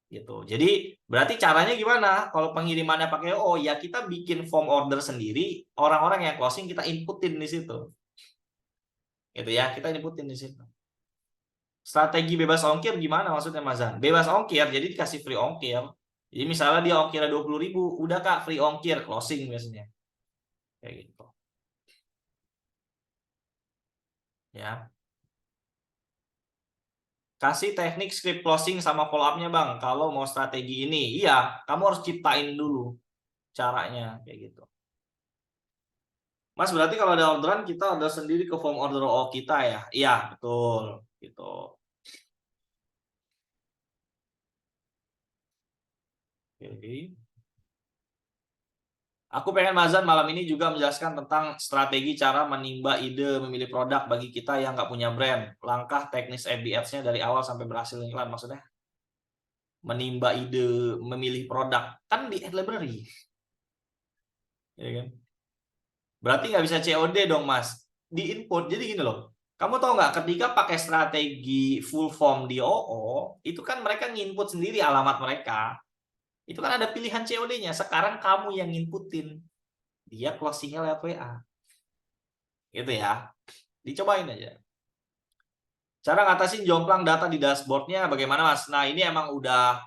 Gitu. Jadi berarti caranya gimana? Kalau pengirimannya pakai OO ya kita bikin form order sendiri, orang-orang yang closing kita inputin di situ. Gitu ya, kita inputin di situ. Strategi bebas ongkir gimana maksudnya Mas Zan? Bebas ongkir, jadi dikasih free ongkir. Jadi misalnya dia ongkirnya 20.000, udah Kak free ongkir, closing biasanya. Kayak gitu. Ya. Kasih teknik script closing sama follow up-nya Bang. Kalau mau strategi ini, iya, kamu harus ciptain dulu caranya kayak gitu. Mas, berarti kalau ada orderan kita order sendiri ke form order OO kita ya? Iya, betul. Gitu. Oke. Aku pengen Mazan malam ini juga menjelaskan tentang strategi cara menimba ide memilih produk bagi kita yang nggak punya brand. Langkah teknis FB Ads-nya dari awal sampai berhasil iklan. Maksudnya menimba ide memilih produk. Kan di ad library. Ya kan? Berarti nggak bisa COD dong Mas. Di input. Jadi gini loh. Kamu tahu nggak ketika pakai strategi full form di OO, itu kan mereka nginput sendiri alamat mereka. Itu kan ada pilihan COD-nya. Sekarang kamu yang nginputin. Dia closing-nya lewat WA. Gitu ya. Dicobain aja. Cara ngatasin jomplang data di dashboardnya bagaimana Mas? Nah ini emang udah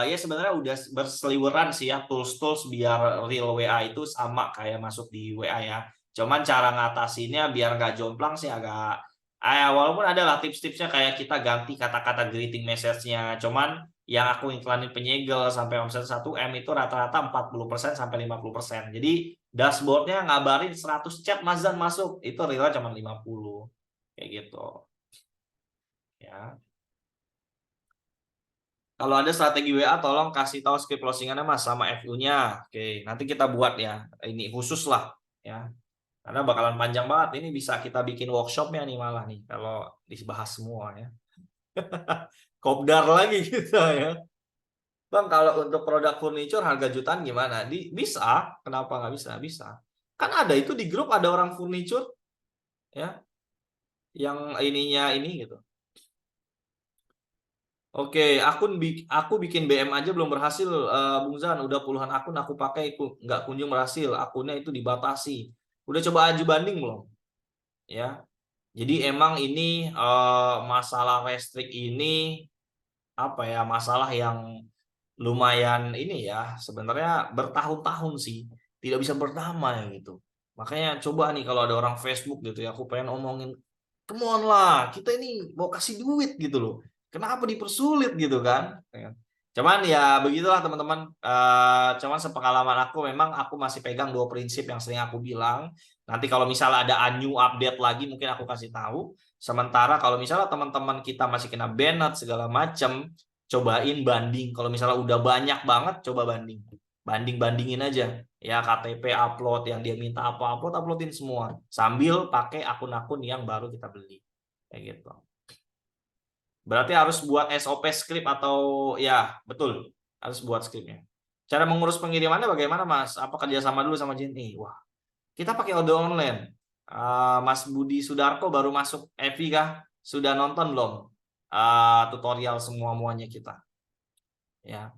ya sebenarnya udah berseliweran sih ya tools-tools biar real WA itu sama kayak masuk di WA ya. Cuman cara ngatasinnya biar nggak jomplang sih agak walaupun ada lah tips-tipsnya kayak kita ganti kata-kata greeting message-nya. Cuman yang aku iklanin penyegel sampai omset 1M itu rata-rata 40% sampai 50%. Jadi dashboardnya ngabarin 100 chat Mas Zan masuk, itu realnya cuma 50. Kayak gitu. Ya. Kalau ada strategi WA tolong kasih tahu script closingannya Mas sama FU-nya. Oke, nanti kita buat ya. Ini khusus lah ya. Karena bakalan panjang banget. Ini bisa kita bikin workshopnya nih malah nih kalau dibahas semua ya. Kopdar lagi kita ya. Bang, kalau untuk produk furniture harga jutaan gimana? Bisa, kenapa nggak bisa? Bisa. Kan ada itu di grup ada orang furniture ya, yang ininya ini gitu. Oke, aku bikin BM aja belum berhasil, Bung Zan. Udah puluhan akun aku pakai, nggak kunjung berhasil. Akunnya itu dibatasi. Udah coba aju banding belum? Ya. Jadi emang ini masalah listrik ini apa ya? Masalah yang lumayan ini ya. Sebenarnya bertahun-tahun sih tidak bisa berdamai gitu. Makanya coba nih kalau ada orang Facebook gitu ya, aku pengen omongin, come on lah, kita ini mau kasih duit gitu loh. Kenapa dipersulit gitu kan? Cuman ya begitulah teman-teman. Cuman sepengalaman aku memang aku masih pegang 2 prinsip yang sering aku bilang. Nanti kalau misalnya ada new update lagi mungkin aku kasih tahu. Sementara kalau misalnya teman-teman kita masih kena banned segala macam, cobain banding. Kalau misalnya udah banyak banget, coba banding. Banding-bandingin aja. Ya KTP upload yang dia minta apa uploadin semua. Sambil pakai akun-akun yang baru kita beli. Kayak gitu. Berarti harus buat SOP script atau ya betul harus buat scriptnya. Cara mengurus pengirimannya bagaimana, Mas? Apa kerjasama dulu sama JNE? Wah, kita pakai order online. Mas Budi Sudarko baru masuk Evi kah? Sudah nonton belum? Tutorial semua muanya kita. Ya,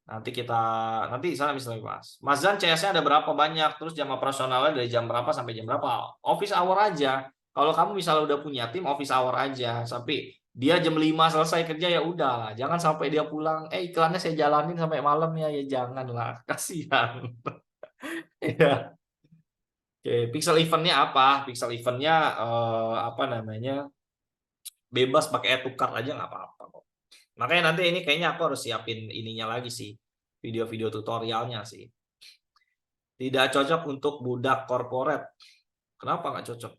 nanti sana misalnya Mas Zan CS-nya ada berapa banyak, terus jam operasionalnya dari jam berapa sampai jam berapa? Office hour aja. Kalau kamu misalnya udah punya tim, office hour aja. Sampai dia jam 5 selesai kerja ya udah, jangan sampai dia pulang, iklannya saya jalanin sampai malam ya, jangan lah, kasihan. Ya. Oke, pixel eventnya apa? Pixel eventnya apa namanya? Bebas pakai add to cart aja nggak apa-apa kok. Makanya nanti ini kayaknya aku harus siapin ininya lagi sih, video-video tutorialnya sih. Tidak cocok untuk budak korporat. Kenapa nggak cocok?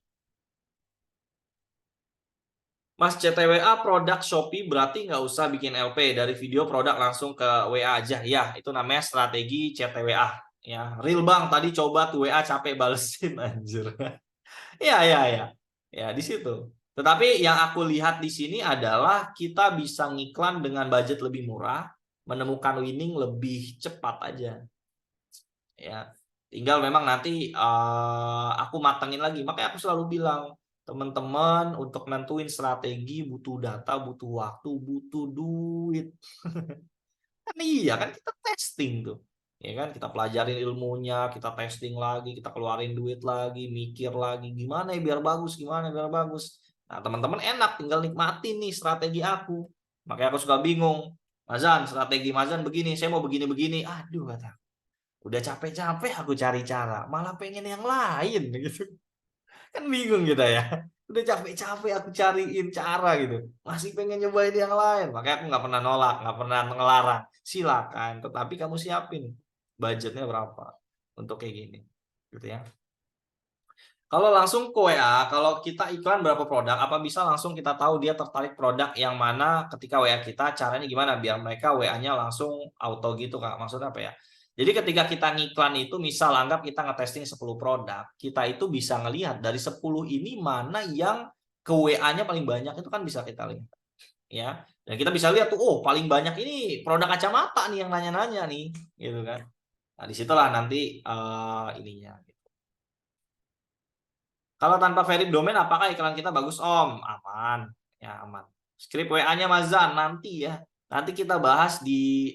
Mas, CTWA produk Shopee berarti nggak usah bikin LP, dari video produk langsung ke WA aja. Ya, itu namanya strategi CTWA. Ya, real bang, tadi coba tuh WA capek balesin anjir. Iya, iya, iya. Ya, di situ. Tetapi yang aku lihat di sini adalah kita bisa ngiklan dengan budget lebih murah, menemukan winning lebih cepat aja. Ya, tinggal memang nanti aku matengin lagi. Makanya aku selalu bilang, teman-teman untuk nentuin strategi butuh data, butuh waktu, butuh duit. Kan iya kan kita testing tuh. Ya kan kita pelajarin ilmunya, kita testing lagi, kita keluarin duit lagi, mikir lagi gimana ya biar bagus, gimana biar bagus. Nah, teman-teman enak tinggal nikmatin nih strategi aku. Makanya aku suka bingung. Mazan, strategi Mazan begini, saya mau begini-begini. Aduh kata. Udah capek-capek aku cari cara, malah pengen yang lain gitu. Kan bingung kita ya. Udah capek-capek aku cariin cara gitu, masih pengen nyobain yang lain. Makanya aku nggak pernah nolak, nggak pernah ngelarang. Silakan, tetapi kamu siapin budgetnya berapa untuk kayak gini, gitu ya. Kalau langsung ke WA, kalau kita iklan berapa produk, apa bisa langsung kita tahu dia tertarik produk yang mana ketika WA kita, caranya gimana biar mereka WA-nya langsung auto gitu Kak, maksudnya apa ya? Jadi ketika kita ngiklan itu, misal anggap kita ngetesting 10 produk, kita itu bisa ngelihat dari 10 ini mana yang ke WA-nya paling banyak, itu kan bisa kita lihat. Ya, dan kita bisa lihat tuh, oh paling banyak ini produk kacamata nih yang nanya-nanya nih, gitu kan. Nah disitulah nanti ininya. Kalau tanpa verif domain, apakah iklan kita bagus, Om? Aman, ya aman. Skrip WA-nya Mazan nanti ya. Nanti kita bahas di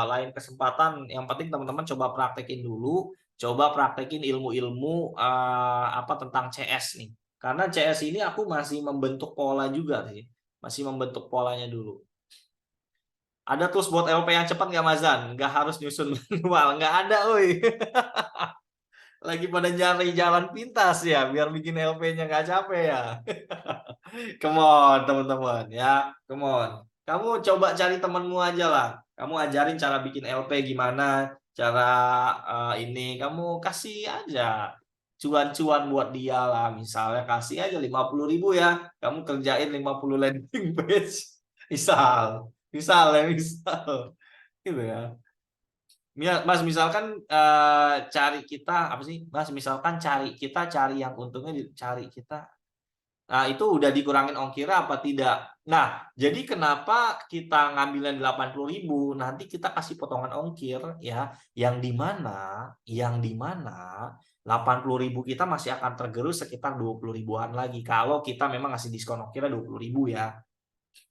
lain kesempatan. Yang penting teman-teman coba praktekin dulu, coba praktekin ilmu-ilmu apa tentang CS nih. Karena CS ini aku masih membentuk pola juga sih, masih membentuk polanya dulu. Ada tools buat LP yang cepat nggak Mazan? Nggak harus nyusun manual, nggak ada, oi. Lagi pada nyari jalan pintas ya, biar bikin LP-nya nggak capek ya. Come on, teman-teman ya, come on. Kamu coba cari temenmu aja lah. Kamu ajarin cara bikin LP gimana, cara ini. Kamu kasih aja cuan-cuan buat dia lah. Misalnya kasih aja 50.000 ya. Kamu kerjain 50 landing page. Misal. Gitu ya. Mas misalkan cari kita apa sih? Mas misalkan cari yang untungnya cari kita. Nah, itu udah dikurangin ongkirnya apa tidak? Nah, jadi kenapa kita ngambilnya 80.000, nanti kita kasih potongan ongkir ya, yang di mana 80.000 kita masih akan tergerus sekitar 20 ribuan lagi kalau kita memang ngasih diskon ongkirnya 20.000 ya.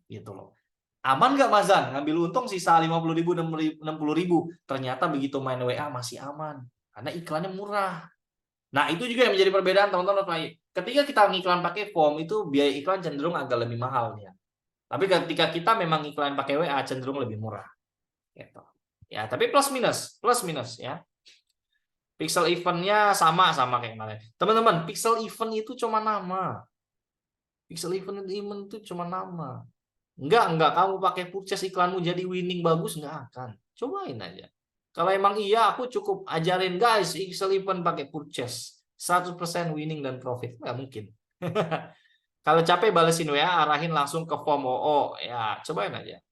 Gitu loh. Aman nggak Mazan? Ngambil untung sisa 50.000, 60.000. Ternyata begitu main WA masih aman. Karena iklannya murah. Nah, itu juga yang menjadi perbedaan teman-teman. Ketika kita ngiklan pakai form, itu biaya iklan cenderung agak lebih mahal ya. Tapi ketika kita memang iklan pakai WA cenderung lebih murah. Gitu. Ya, tapi plus minus ya. Pixel eventnya sama kayak kemarin. Teman-teman, pixel event itu cuma nama. Pixel event itu cuma nama. Enggak kamu pakai purchase iklanmu jadi winning bagus, enggak akan. Cobain aja. Kalau emang iya, aku cukup ajarin guys, Excel event pakai purchase. 100% winning dan profit. Enggak mungkin. Kalau capek balesin WA, arahin langsung ke form OO. Ya, cobain aja.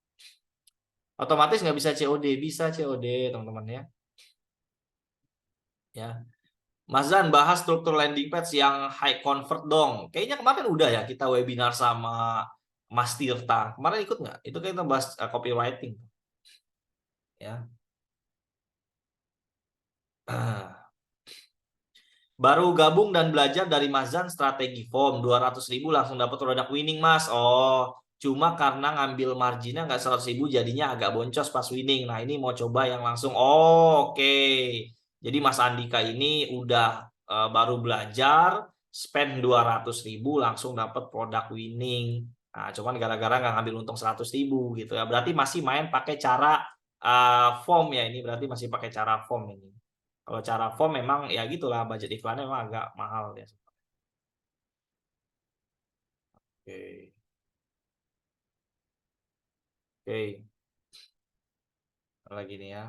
Otomatis nggak bisa COD. Bisa COD, teman-teman ya. Ya. Mas Zan, bahas struktur landing page yang high convert dong. Kayaknya kemarin udah ya kita webinar sama Mas Tirta. Kemarin ikut nggak? Itu kita bahas copywriting. Ya. Baru gabung dan belajar dari Mas Zan strategi form 200.000 langsung dapat produk winning Mas. Oh, cuma karena ngambil marginnya nggak 100.000 jadinya agak boncos pas winning. Nah ini mau coba yang langsung. Oh, oke. Jadi Mas Andika ini udah baru belajar spend 200.000 langsung dapat produk winning. Nah, cuman gara-gara nggak ngambil untung 100.000 gitu ya. Berarti masih main pakai cara form ya. Ini berarti masih pakai cara form ini. Kalau cara form memang ya gitulah, budget iklannya memang agak mahal ya. Oke. Oke, lagi nih ya.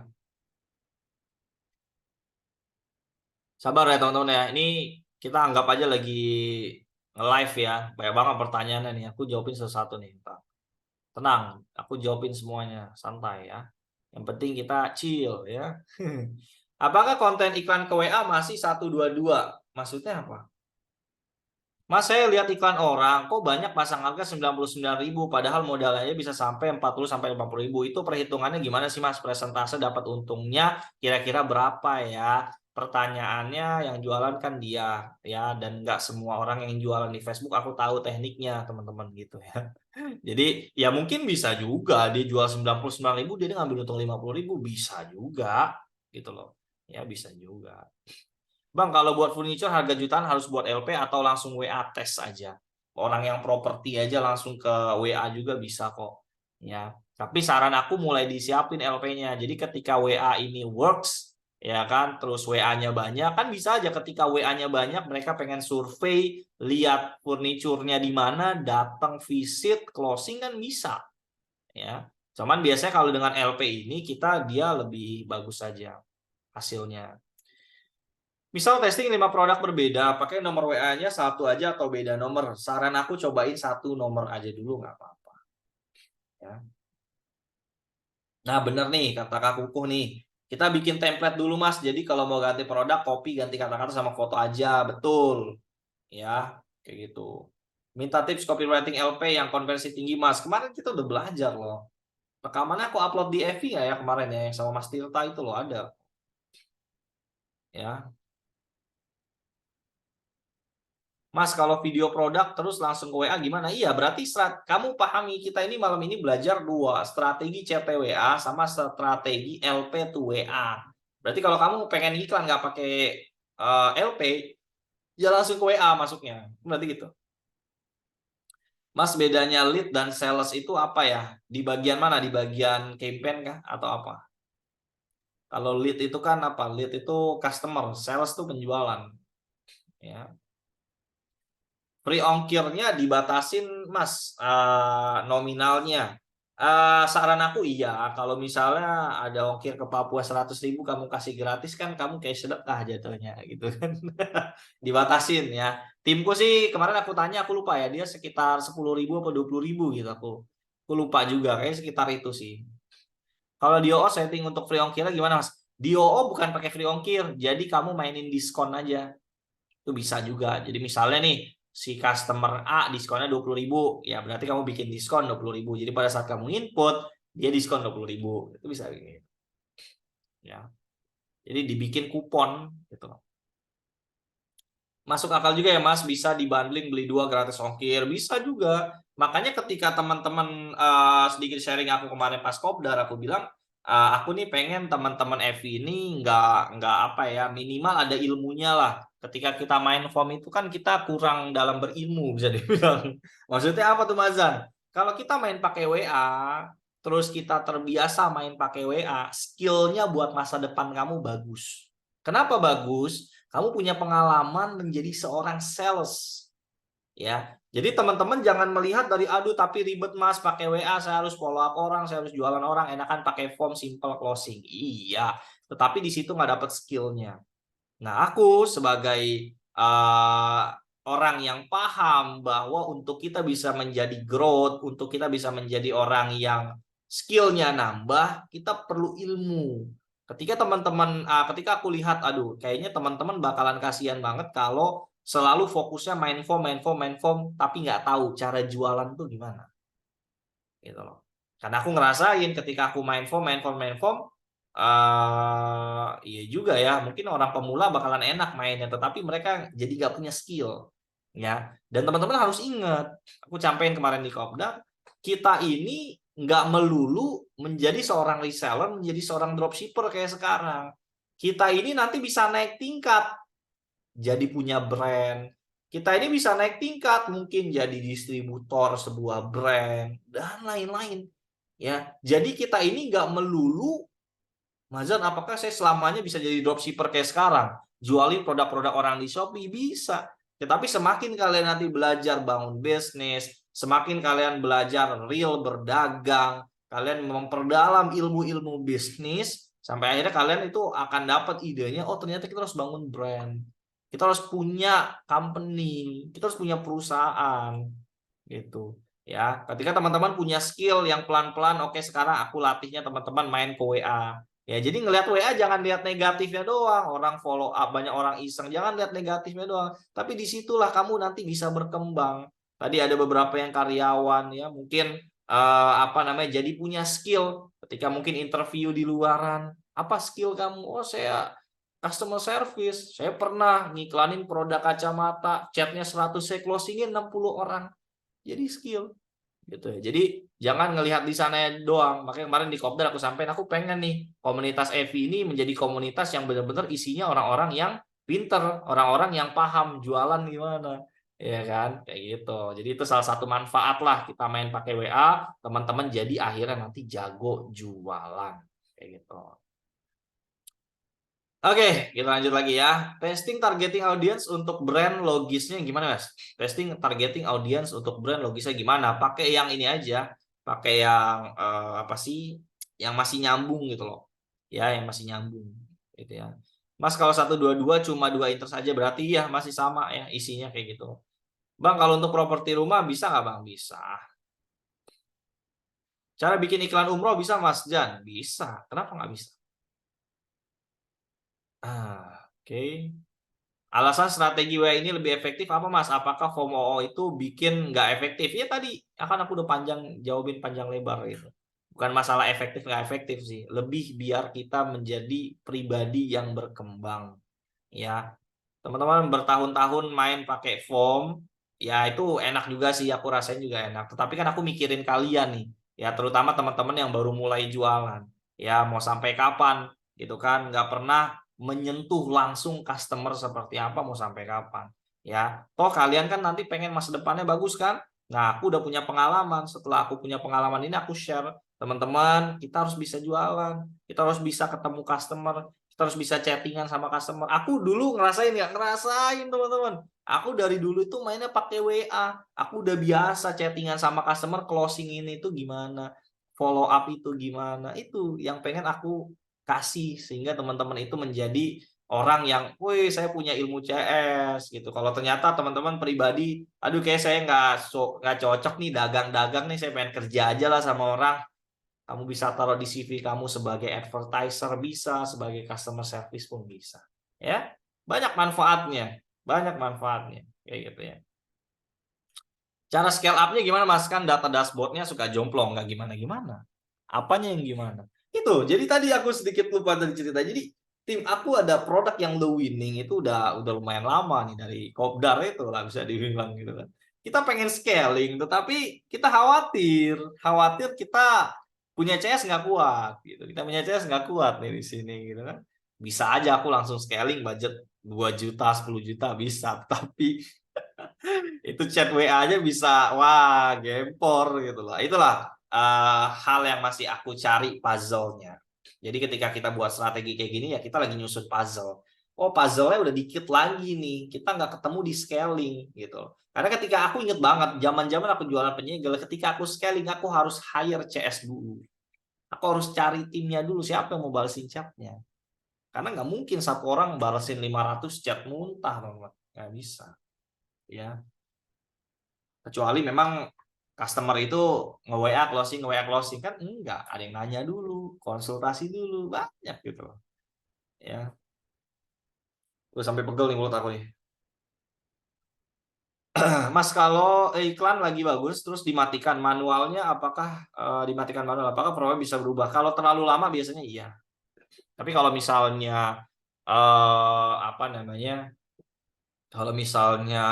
Sabar ya teman-teman ya. Ini kita anggap aja lagi nge-live ya. Banyak banget pertanyaannya nih. Aku jawabin satu-satu nih, Pak. Tenang, aku jawabin semuanya, santai ya. Yang penting kita chill ya. Apakah konten iklan ke WA masih 122? Maksudnya apa? Mas, saya lihat iklan orang, kok banyak pasang harga 99.000, padahal modalnya bisa sampai 40 sampai 50.000. Itu perhitungannya gimana sih Mas? Presentase dapat untungnya kira-kira berapa ya? Pertanyaannya yang jualan kan dia ya, dan nggak semua orang yang jualan di Facebook aku tahu tekniknya teman-teman gitu ya. Jadi ya mungkin bisa juga dia jual 99.000 dia ngambil untung 50.000 bisa juga gitu loh. Ya bisa juga. Bang, kalau buat furniture harga jutaan harus buat LP atau langsung WA tes aja. Orang yang properti aja langsung ke WA juga bisa kok. Ya, tapi saran aku mulai disiapin LP-nya. Jadi ketika WA ini works, ya kan, terus WA-nya banyak, kan bisa aja ketika WA-nya banyak mereka pengen survei, lihat furniturnya di mana, datang visit, closing kan bisa. Ya. Cuman biasanya kalau dengan LP ini dia lebih bagus saja hasilnya. Misal testing 5 produk berbeda, pakai nomor WA-nya satu aja atau beda nomor. Saran aku cobain satu nomor aja dulu, nggak apa-apa. Ya. Nah bener nih, kata Kak Kukuh nih. Kita bikin template dulu Mas, jadi kalau mau ganti produk, copy ganti kata-kata sama foto aja. Betul. Ya, kayak gitu. Minta tips copywriting LP yang konversi tinggi Mas. Kemarin kita udah belajar loh. Rekamannya aku upload di FV ya kemarin ya, yang sama Mas Tirta itu loh ada. Ya, Mas, kalau video produk terus langsung ke WA gimana? Iya, berarti kamu pahami kita ini malam ini belajar dua, strategi chat WA sama strategi LP to WA. Berarti kalau kamu pengen iklan nggak pakai LP, ya langsung ke WA masuknya. Berarti gitu. Mas, bedanya lead dan sales itu apa ya? Di bagian mana? Di bagian campaign kah? Atau apa? Kalau lead itu kan apa? Lead itu customer, sales itu penjualan. Ya. Free ongkirnya dibatasin Mas, nominalnya. Saran aku iya, kalau misalnya ada ongkir ke Papua 100.000 kamu kasih gratis kan kamu kayak sedekah jatuhnya gitu kan. Dibatasin ya. Timku sih kemarin aku tanya aku lupa ya dia sekitar 10.000 atau 20.000 gitu aku lupa juga kayak sekitar itu sih. Kalau di OO setting untuk free ongkirnya gimana Mas? Di OO bukan pakai free ongkir, jadi kamu mainin diskon aja. Itu bisa juga. Jadi misalnya nih si customer A diskonnya 20.000, ya berarti kamu bikin diskon 20.000. Jadi pada saat kamu input dia diskon 20.000. Itu bisa gitu. Ya. Jadi dibikin kupon gitu. Masuk akal juga ya Mas, bisa dibundling beli dua gratis ongkir, bisa juga. Makanya ketika teman-teman sedikit sharing aku kemarin pas kopdar, aku bilang aku nih pengen teman-teman FI ini nggak apa ya minimal ada ilmunya lah. Ketika kita main form itu kan kita kurang dalam berilmu bisa dibilang. Maksudnya apa tuh Mazan? Kalau kita main pakai WA, terus kita terbiasa main pakai WA, skillnya buat masa depan kamu bagus. Kenapa bagus? Kamu punya pengalaman menjadi seorang sales. Ya, jadi teman-teman jangan melihat dari aduh tapi ribet Mas pakai WA, saya harus follow up orang, saya harus jualan orang, enakan pakai form simple closing. Iya, tetapi di situ nggak dapat skillnya. Nah, aku sebagai orang yang paham bahwa untuk kita bisa menjadi growth, untuk kita bisa menjadi orang yang skillnya nambah, kita perlu ilmu. Ketika aku lihat, aduh, kayaknya teman-teman bakalan kasihan banget kalau selalu fokusnya main form, tapi nggak tahu cara jualan tuh gimana, gitu loh. Karena aku ngerasain ketika aku main form, Iya juga ya, mungkin orang pemula bakalan enak mainnya, tetapi mereka jadi gak punya skill ya. Dan teman-teman harus ingat, aku campaign kemarin di Kopdar, kita ini nggak melulu menjadi seorang reseller, menjadi seorang dropshipper kayak sekarang. Kita ini nanti bisa naik tingkat jadi punya brand. Kita ini bisa naik tingkat mungkin jadi distributor sebuah brand dan lain-lain ya. Jadi kita ini nggak melulu, Mazan, apakah saya selamanya bisa jadi dropshipper kayak sekarang? Jualin produk-produk orang di Shopee? Bisa. Tetapi semakin kalian nanti belajar bangun bisnis, semakin kalian belajar real berdagang, kalian memperdalam ilmu-ilmu bisnis, sampai akhirnya kalian itu akan dapat idenya, oh ternyata kita harus bangun brand. Kita harus punya company, kita harus punya perusahaan. Gitu. Ya, ketika teman-teman punya skill yang pelan-pelan, oke sekarang aku latihnya teman-teman main ke WA. Ya, jadi ngelihat WA jangan lihat negatifnya doang. Orang follow up, banyak orang iseng, jangan lihat negatifnya doang. Tapi disitulah kamu nanti bisa berkembang. Tadi ada beberapa yang karyawan ya, mungkin apa namanya, jadi punya skill. Ketika mungkin interview di luaran, apa skill kamu? Oh, saya customer service. Saya pernah ngiklanin produk kacamata, chatnya 100, saya closingin 60 orang. Jadi skill gitu ya. Jadi jangan ngelihat di sana doang. Makanya kemarin di Kopdar aku sampaikan, aku pengen nih komunitas EVI ini menjadi komunitas yang benar-benar isinya orang-orang yang pinter, orang-orang yang paham jualan gimana, ya kan, kayak gitu. Jadi itu salah satu manfaat lah kita main pakai WA, teman-teman jadi akhirnya nanti jago jualan kayak gitu. Oke, kita lanjut lagi ya. Testing targeting audience untuk brand logisnya gimana, Mas? Testing targeting audience untuk brand logisnya gimana? Pakai yang ini aja, pakai yang apa sih? Yang masih nyambung gitu loh. Ya, yang masih nyambung gitu ya. Mas, kalau 122 cuma 2 interest aja berarti ya masih sama ya isinya kayak gitu. Bang, kalau untuk properti rumah bisa nggak, Bang? Bisa. Cara bikin iklan umroh bisa, Mas Jan? Bisa. Kenapa nggak bisa? Oke. Alasan strategi WA ini lebih efektif apa, Mas? Apakah FOMO itu bikin nggak efektif? Ya tadi, akan aku udah jawabin panjang lebar gitu. Bukan masalah efektif nggak efektif sih. Lebih biar kita menjadi pribadi yang berkembang. Ya, teman-teman bertahun-tahun main pakai form, ya itu enak juga sih. Aku rasain juga enak. Tetapi kan aku mikirin kalian nih. Ya, terutama teman-teman yang baru mulai jualan. Ya, mau sampai kapan? Gitu kan? Nggak pernah menyentuh langsung customer seperti apa, mau sampai kapan ya. Toh kalian kan nanti pengen masa depannya bagus kan. Nah, aku udah punya pengalaman. Setelah aku punya pengalaman ini, aku share, teman-teman, kita harus bisa jualan, kita harus bisa ketemu customer, kita harus bisa chattingan sama customer. Aku dulu ngerasain nggak? Ngerasain, teman-teman. Aku dari dulu itu mainnya pakai WA. Aku udah biasa chattingan sama customer, closing ini tuh gimana, follow up itu gimana. Itu yang pengen aku kasih sehingga teman-teman itu menjadi orang yang, woi saya punya ilmu CS gitu. Kalau ternyata teman-teman pribadi, aduh kayak saya nggak cocok nih dagang-dagang nih, saya pengen kerja aja lah sama orang. Kamu bisa taruh di CV kamu sebagai advertiser bisa, sebagai customer service pun bisa. Ya, banyak manfaatnya, kayak gitu ya. Cara scale up-nya gimana, Mas? Kan data dashboard-nya suka jomplang, nggak gimana-gimana. Apanya yang gimana? Itu, jadi tadi aku sedikit lupa dari cerita. Jadi tim aku ada produk yang low winning itu udah lumayan lama nih dari Kopdar itu lah bisa dibilang gitu kan. Kita pengen scaling, tetapi kita khawatir kita punya CS nggak kuat gitu. Kita punya CS nggak kuat nih di sini gitu kan. Bisa aja aku langsung scaling budget 2 juta, 10 juta bisa, tapi itu chat WA aja bisa, wah gempor gitu loh. Itulah hal yang masih aku cari puzzle-nya. Jadi ketika kita buat strategi kayak gini ya kita lagi nyusun puzzle. Oh, puzzle-nya udah dikit lagi nih, kita nggak ketemu di scaling gitu. Karena ketika aku inget banget zaman-zaman aku jualan penyegel, ketika aku scaling aku harus hire CS dulu. Aku harus cari timnya dulu, siapa yang mau balesin chatnya. Karena nggak mungkin satu orang balesin 500 chat muntah, teman-teman. Nggak bisa. Ya, kecuali memang customer itu nge-WA closing kan enggak, ada yang nanya dulu, konsultasi dulu, banyak gitu loh. Ya, udah sampai pegel nih mulut aku nih. Mas, kalau iklan lagi bagus terus dimatikan manualnya, apakah dimatikan manual, apakah profil bisa berubah? Kalau terlalu lama biasanya iya. Tapi kalau misalnya apa namanya? Kalau misalnya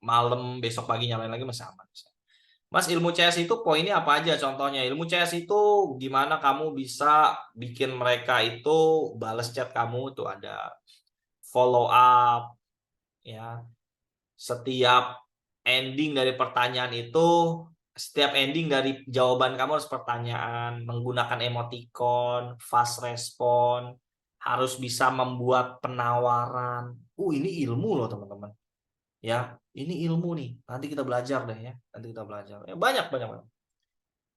malam besok pagi nyalain lagi masih aman. Mas, ilmu CS itu poinnya apa aja? Contohnya, ilmu CS itu gimana kamu bisa bikin mereka itu balas chat kamu tuh ada follow up, ya. Setiap ending dari pertanyaan itu, setiap ending dari jawaban kamu harus pertanyaan, menggunakan emoticon, fast respon, harus bisa membuat penawaran. Ini ilmu loh teman-teman. Ya, ini ilmu nih. Nanti kita belajar deh ya. Nanti kita belajar. Ya, banyak banyak banyak.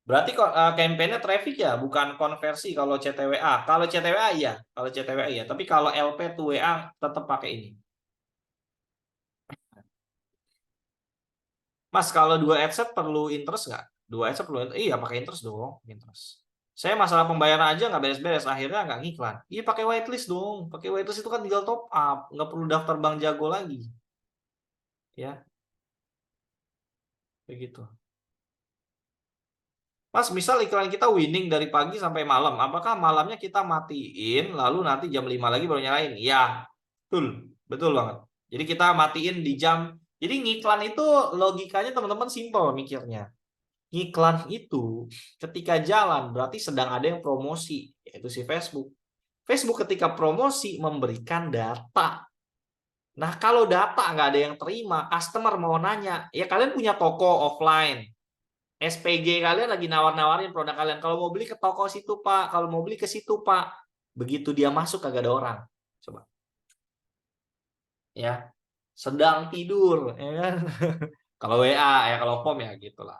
Berarti kok campaign-nya traffic ya, bukan konversi kalau CTWA. Kalau CTWA iya, kalau CTWA iya. Tapi kalau LP to WA tetap pakai ini. Mas, kalau dua adset perlu interest nggak? Dua adset perlu interest? Iya, pakai interest dong. Interest. Saya masalah pembayaran aja nggak beres-beres. Akhirnya nggak ngiklan. Iya, pakai whitelist dong. Pakai whitelist itu kan tinggal top up. Nggak perlu daftar bank jago lagi. Ya, begitu. Mas, misal iklan kita winning dari pagi sampai malam. Apakah malamnya kita matiin, lalu nanti jam 5 lagi baru nyalain? Ya, betul. Betul banget. Jadi kita matiin di jam. Jadi ngiklan itu logikanya teman-teman simpel mikirnya. Iklan itu ketika jalan berarti sedang ada yang promosi, yaitu si Facebook. Facebook ketika promosi memberikan data. Nah, kalau data nggak ada yang terima, customer mau nanya, ya kalian punya toko offline. SPG kalian lagi nawar-nawarin produk kalian. Kalau mau beli ke toko situ, Pak. Kalau mau beli ke situ, Pak. Begitu dia masuk kagak ada orang. Coba. Ya, sedang tidur, ya kan? Kalau WA, ya kalau form ya gitulah.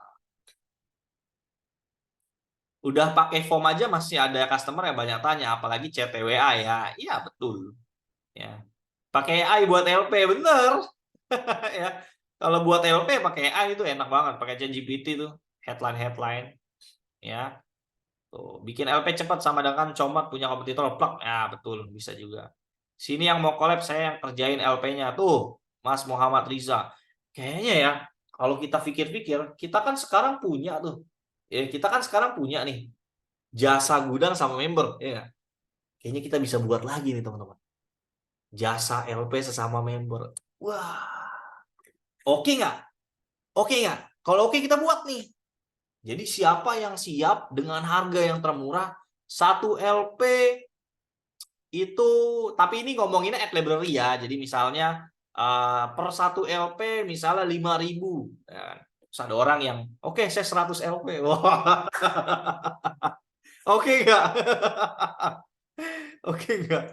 Udah pakai form aja masih ada customer yang banyak tanya, apalagi chat WA ya. Iya, betul. Ya. Pakai AI buat LP, bener. Ya. Kalau buat LP pakai AI itu enak banget, pakai ChatGPT tuh, headline-headline, ya. Tuh, bikin LP cepat sama dengan Comot punya kompetitor plak. Ya, betul, bisa juga. Sini yang mau collab saya yang kerjain LP-nya tuh, Mas Muhammad Riza. Kayaknya ya, kalau kita pikir-pikir, kita kan sekarang punya tuh. Ya, kita kan sekarang punya nih jasa gudang sama member, ya. Kayaknya kita bisa buat lagi nih, teman-teman. Jasa LP sesama member. Wah, oke nggak? Oke nggak? Kalau oke kita buat nih. Jadi siapa yang siap dengan harga yang termurah, satu LP itu, tapi ini ngomonginnya at library ya. Jadi misalnya per satu LP misalnya 5.000. Ya kan? Terus ada orang yang, oke saya 100 LP. Wah, oke nggak? Oke nggak?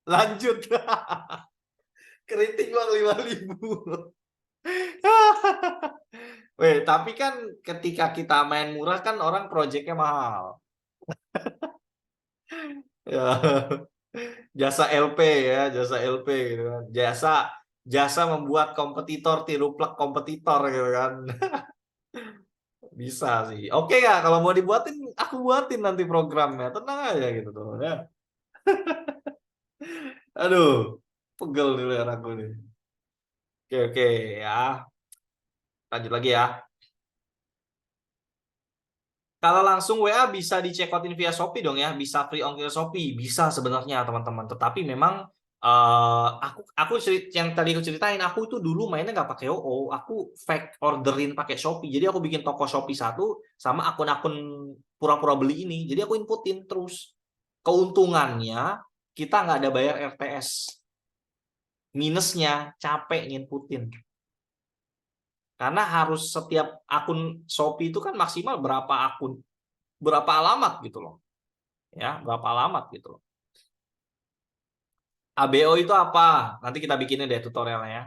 Lanjut. Keriting bang 5.000. Weh, tapi kan ketika kita main murah kan orang proyeknya mahal. Ya. Jasa LP ya, jasa LP gitu kan. Jasa jasa membuat kompetitor tiru plek kompetitor gitu kan. Bisa sih. Oke ya, kalau mau dibuatin aku buatin nanti programnya. Tenang aja gitu tuh ya. Aduh, pegel nih lihat aku nih. Oke oke ya. Lanjut lagi ya. Kalau langsung WA bisa dicekotin via Shopee dong ya, bisa free ongkir Shopee, bisa sebenarnya teman-teman. Tetapi memang yang tadi aku ceritain, aku itu dulu mainnya nggak pakai OO, aku fake orderin pakai Shopee. Jadi aku bikin toko Shopee satu sama akun-akun pura-pura beli ini. Jadi aku inputin terus. Keuntungannya kita nggak ada bayar RTS. Minusnya capek nginputin. Karena harus setiap akun Shopee itu kan maksimal berapa akun, berapa alamat gitu loh. Ya, berapa alamat gitu loh. ABO itu apa? Nanti kita bikinin deh tutorialnya ya.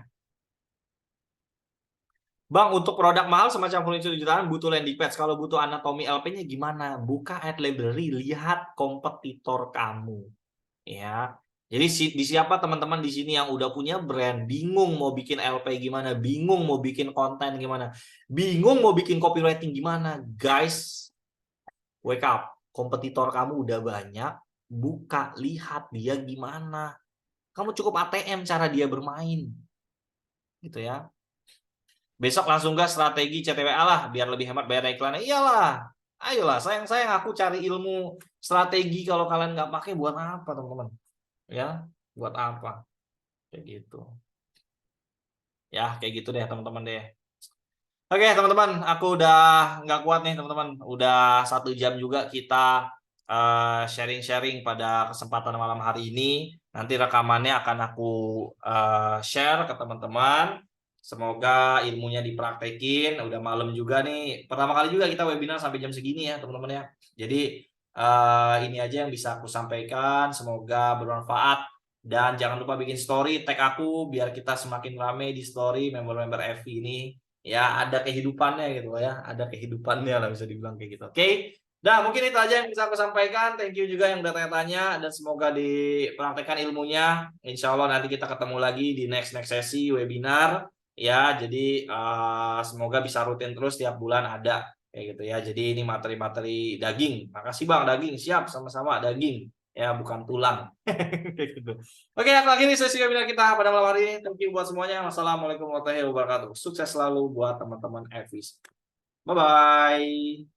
Bang, untuk produk mahal semacam furniture jutaan butuh landing page. Kalau butuh anatomi LP-nya gimana? Buka ad library, lihat kompetitor kamu. Ya. Jadi di siapa teman-teman di sini yang udah punya brand, bingung mau bikin LP gimana, bingung mau bikin konten gimana, bingung mau bikin copywriting gimana. Guys, wake up. Kompetitor kamu udah banyak, buka, lihat dia gimana. Kamu cukup ATM cara dia bermain. Gitu ya. Besok langsung gas strategi CTWA lah biar lebih hemat bayar iklannya. Iyalah. Ayolah, sayang-sayang aku cari ilmu strategi kalau kalian nggak pakai buat apa teman-teman? Ya, buat apa? Kayak gitu. Ya, kayak gitu deh teman-teman deh. Oke teman-teman, aku udah nggak kuat nih teman-teman. Udah 1 jam juga kita sharing-sharing pada kesempatan malam hari ini. Nanti rekamannya akan aku share ke teman-teman. Semoga ilmunya dipraktekin. Udah malam juga nih. Pertama kali juga kita webinar sampai jam segini ya teman-teman ya. Jadi ini aja yang bisa aku sampaikan. Semoga bermanfaat. Dan jangan lupa bikin story, tag aku biar kita semakin rame di story member-member FV ini. Ya ada kehidupannya gitu ya, ada kehidupannya lah bisa dibilang kayak gitu. Oke. Nah, mungkin itu aja yang bisa aku sampaikan. Thank you juga yang udah tanya-tanya dan semoga dipraktekkan ilmunya. Insya Allah nanti kita ketemu lagi di next sesi webinar ya. Jadi semoga bisa rutin terus tiap bulan ada kayak gitu ya. Jadi ini materi-materi daging. Makasih Bang, daging siap sama-sama daging ya, bukan tulang. Kayak gitu. Oke, aku akhiri sesi webinar kita pada malam hari ini. Thank you buat semuanya. Wassalamualaikum warahmatullahi wabarakatuh. Sukses selalu buat teman-teman Evis. Bye-bye.